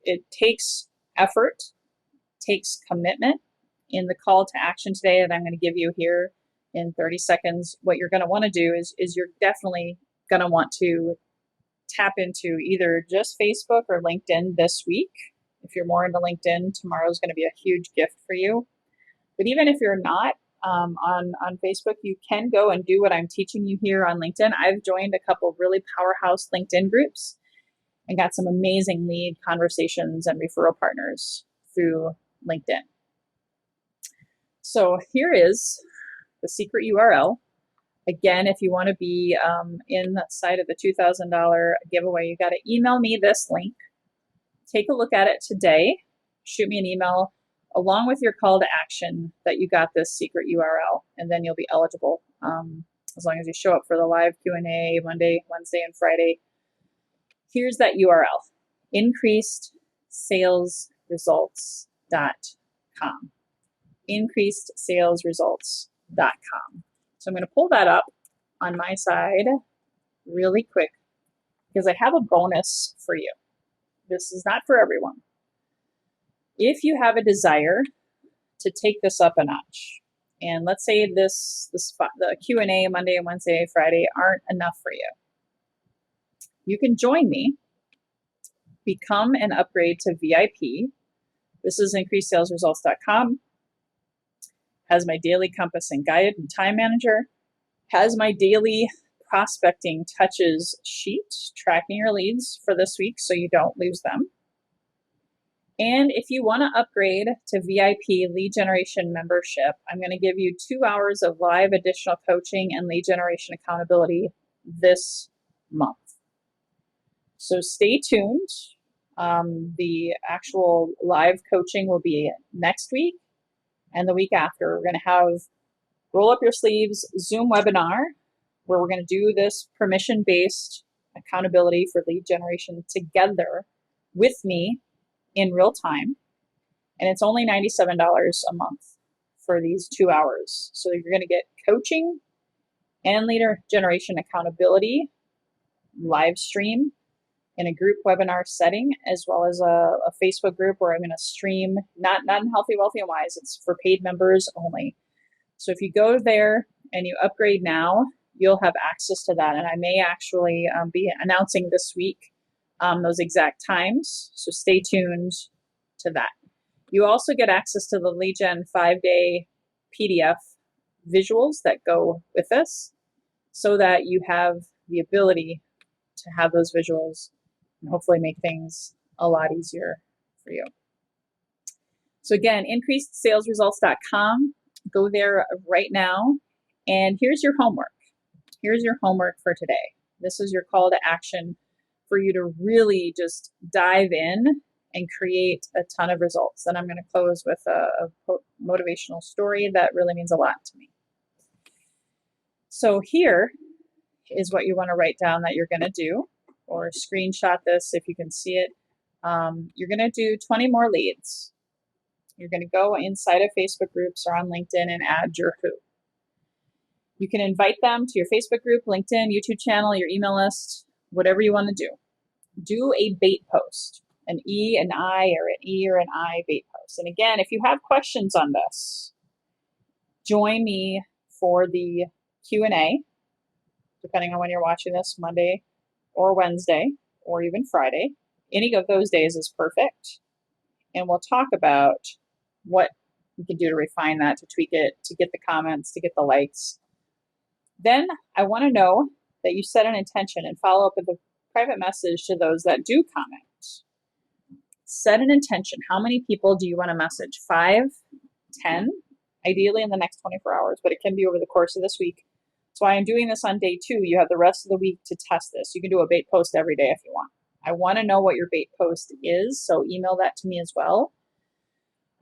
it takes effort, takes commitment. In the call to action today that I'm going to give you here in 30 seconds, what you're going to want to do is you're definitely going to want to tap into either just Facebook or LinkedIn this week. If you're more into LinkedIn, tomorrow is going to be a huge gift for you. But even if you're not on Facebook, you can go and do what I'm teaching you here on LinkedIn. I've joined a couple really powerhouse LinkedIn groups and got some amazing lead conversations and referral partners through LinkedIn. So here is the secret URL. Again, if you want to be inside of the $2,000 giveaway, you got to email me this link. Take a look at it today. Shoot me an email along with your call to action that you got this secret URL, and then you'll be eligible as long as you show up for the live Q&A Monday, Wednesday, and Friday. Here's that URL, increasedsalesresults.com. increasedsalesresults.com. So I'm going to pull that up on my side really quick because I have a bonus for you. This is not for everyone. If you have a desire to take this up a notch, and let's say the Q&A Monday and Wednesday, Friday aren't enough for you, you can join me, become an upgrade to VIP. This is increasedsalesresults.com. Has my daily compass and guide and time manager, has my daily prospecting touches sheet, tracking your leads for this week so you don't lose them. And if you want to upgrade to VIP lead generation membership, I'm going to give you 2 hours of live additional coaching and lead generation accountability this month. So stay tuned. The actual live coaching will be next week and the week after. We're going to have roll up your sleeves Zoom webinar where we're going to do this permission-based accountability for lead generation together with me in real time. And it's only $97 a month for these 2 hours. So you're going to get coaching and leader generation accountability live stream in a group webinar setting, as well as a Facebook group where I'm going to stream, not in Healthy, Wealthy, and Wise. It's for paid members only. So if you go there and you upgrade now, you'll have access to that. And I may actually be announcing this week those exact times. So stay tuned to that. You also get access to the Lead Gen 5-day PDF visuals that go with this so that you have the ability to have those visuals and hopefully make things a lot easier for you. So again, increasedsalesresults.com. Go there right now. And here's your homework. Here's your homework for today. This is your call to action for you to really just dive in and create a ton of results. Then I'm going to close with a motivational story that really means a lot to me. So here is what you want to write down that you're going to do, or screenshot this if you can see it. You're going to do 20 more leads. You're going to go inside of Facebook groups or on LinkedIn and add your who. You can invite them to your Facebook group, LinkedIn, YouTube channel, your email list, whatever you want to do. Do a bait post, an E, an I, or an E or an I bait post. And again, if you have questions on this, join me for the Q&A, depending on when you're watching this, Monday or Wednesday, or even Friday. Any of those days is perfect. And we'll talk about what we can do to refine that, to tweak it, to get the comments, to get the likes, Then I want to know that you set an intention and follow up with a private message to those that do comment. Set an intention. How many people do you want to message? 5, 10, ideally in the next 24 hours, but it can be over the course of this week. That's why I'm doing this on day 2. You have the rest of the week to test this. You can do a bait post every day if you want. I want to know what your bait post is, so email that to me as well.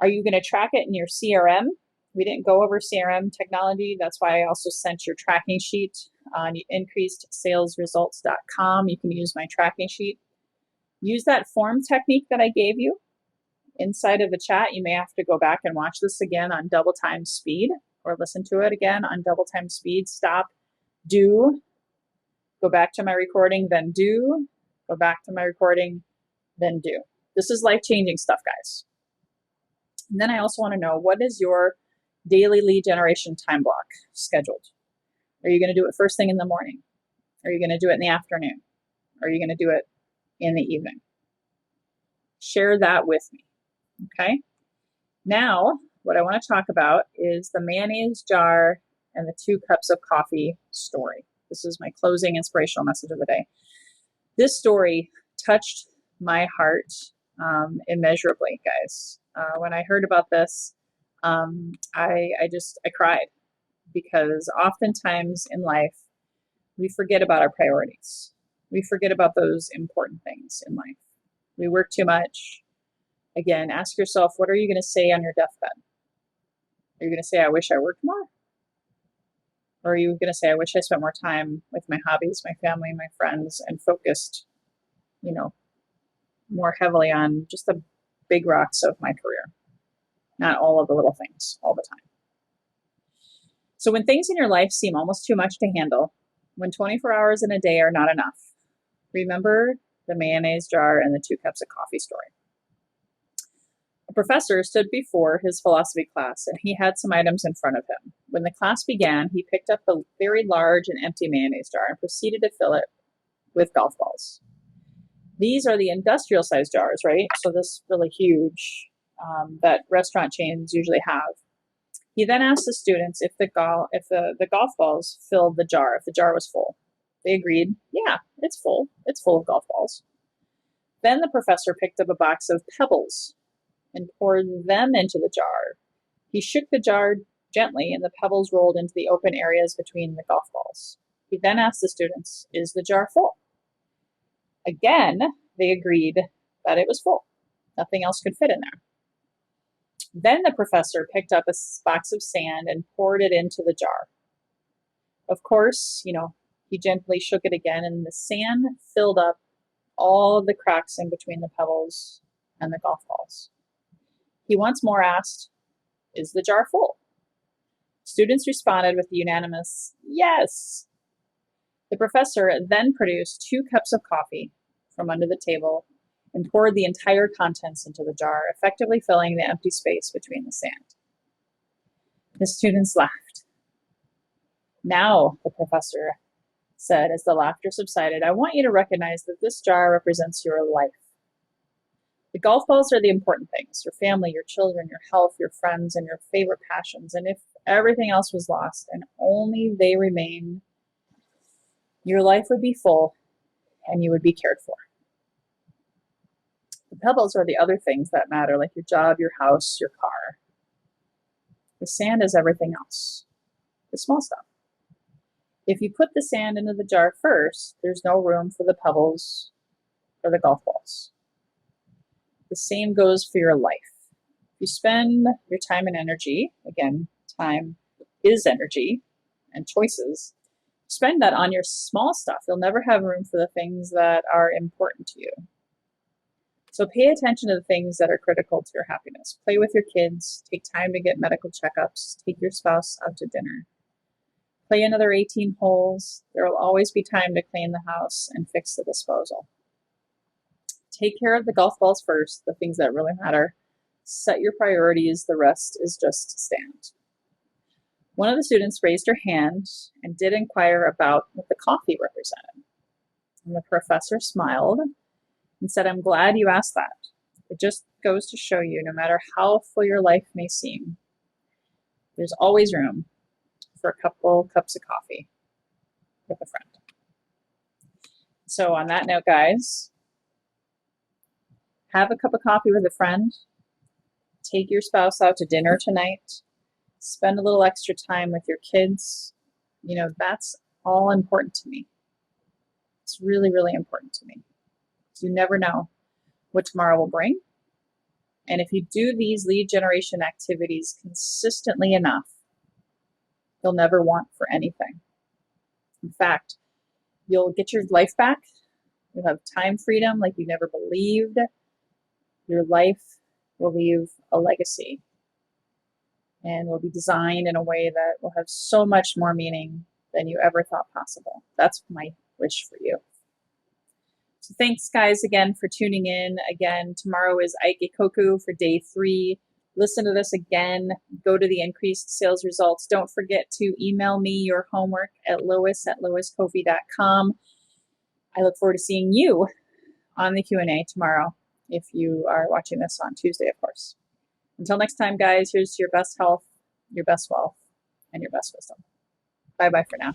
Are you going to track it in your CRM? We didn't go over CRM technology. That's why I also sent your tracking sheet on increasedsalesresults.com. You can use my tracking sheet. Use that form technique that I gave you inside of the chat. You may have to go back and watch this again on double time speed, or listen to it again on double time speed. Stop, do, go back to my recording, then do, go back to my recording, then do. This is life-changing stuff, guys. And then I also want to know, what is your daily lead generation time block scheduled? Are you going to do it first thing in the morning? Are you going to do it in the afternoon? Are you going to do it in the evening? Share that with me. Okay. Now, what I want to talk about is the mayonnaise jar and the 2 cups of coffee story. This is my closing inspirational message of the day. This story touched my heart immeasurably, guys. When I heard about this, I cried, because oftentimes in life, we forget about our priorities. We forget about those important things in life. We work too much. Again, ask yourself, what are you going to say on your deathbed? Are you going to say, I wish I worked more? Or are you going to say, I wish I spent more time with my hobbies, my family, my friends, and focused, more heavily on just the big rocks of my career, not all of the little things all the time? So when things in your life seem almost too much to handle, when 24 hours in a day are not enough, remember the mayonnaise jar and the 2 cups of coffee story. A professor stood before his philosophy class, and he had some items in front of him. When the class began, he picked up a very large and empty mayonnaise jar and proceeded to fill it with golf balls. These are the industrial size jars, right? So this really huge that restaurant chains usually have. He then asked the students if the golf balls filled the jar, if the jar was full. They agreed, yeah, it's full. It's full of golf balls. Then the professor picked up a box of pebbles and poured them into the jar. He shook the jar gently, and the pebbles rolled into the open areas between the golf balls. He then asked the students, is the jar full? Again, they agreed that it was full. Nothing else could fit in there. Then the professor picked up a box of sand and poured it into the jar. Of course, he gently shook it again, and the sand filled up all of the cracks in between the pebbles and the golf balls. He once more asked, is the jar full? Students responded with a unanimous yes. The professor then produced 2 cups of coffee from under the table and poured the entire contents into the jar, effectively filling the empty space between the sand. The students laughed. Now, the professor said as the laughter subsided, I want you to recognize that this jar represents your life. The golf balls are the important things, your family, your children, your health, your friends, and your favorite passions. And if everything else was lost and only they remained, your life would be full and you would be cared for. The pebbles are the other things that matter, like your job, your house, your car. The sand is everything else, the small stuff. If you put the sand into the jar first, there's no room for the pebbles or the golf balls. The same goes for your life. If you spend your time and energy, again, time is energy and choices, spend that on your small stuff. You'll never have room for the things that are important to you. So pay attention to the things that are critical to your happiness. Play with your kids, take time to get medical checkups, take your spouse out to dinner. Play another 18 holes. There will always be time to clean the house and fix the disposal. Take care of the golf balls first, the things that really matter. Set your priorities. The rest is just stand. One of the students raised her hand and did inquire about what the coffee represented. And the professor smiled and said, I'm glad you asked that. It just goes to show you, no matter how full your life may seem, there's always room for a couple cups of coffee. with a friend. So on that note, guys, have a cup of coffee with a friend. Take your spouse out to dinner tonight. Spend a little extra time with your kids. That's all important to me. It's really, really important to me. You never know what tomorrow will bring. And if you do these lead generation activities consistently enough, you'll never want for anything. In fact, you'll get your life back. You'll have time freedom like you never believed. Your life will leave a legacy and will be designed in a way that will have so much more meaning than you ever thought possible. That's my wish for you. So thanks, guys, again for tuning in. Again, tomorrow is Aikikoku for day 3. Listen to this again. Go to the increased sales results. Don't forget to email me your homework at lois@loiskoffi.com. I look forward to seeing you on the Q&A tomorrow if you are watching this on Tuesday, of course. Until next time, guys, here's to your best health, your best wealth, and your best wisdom. Bye-bye for now.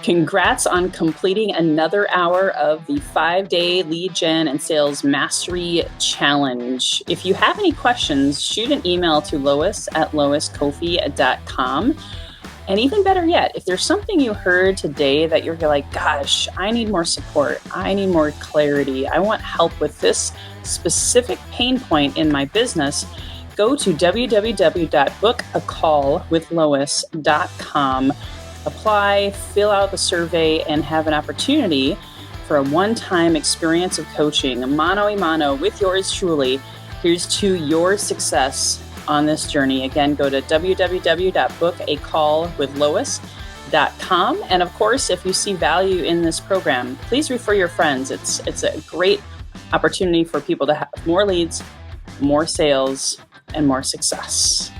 Congrats on completing another hour of the 5-day lead gen and sales mastery challenge. If you have any questions, shoot an email to lois@loiskoffi.com. And even better yet, if there's something you heard today that you're like, gosh, I need more support, I need more clarity, I want help with this specific pain point in my business, go to www.bookacallwithlois.com. Apply, fill out the survey, and have an opportunity for a one-time experience of coaching, mano a mano with yours truly. Here's to your success on this journey. Again, go to www.bookacallwithlois.com. And of course, if you see value in this program, please refer your friends. It's a great opportunity for people to have more leads, more sales, and more success.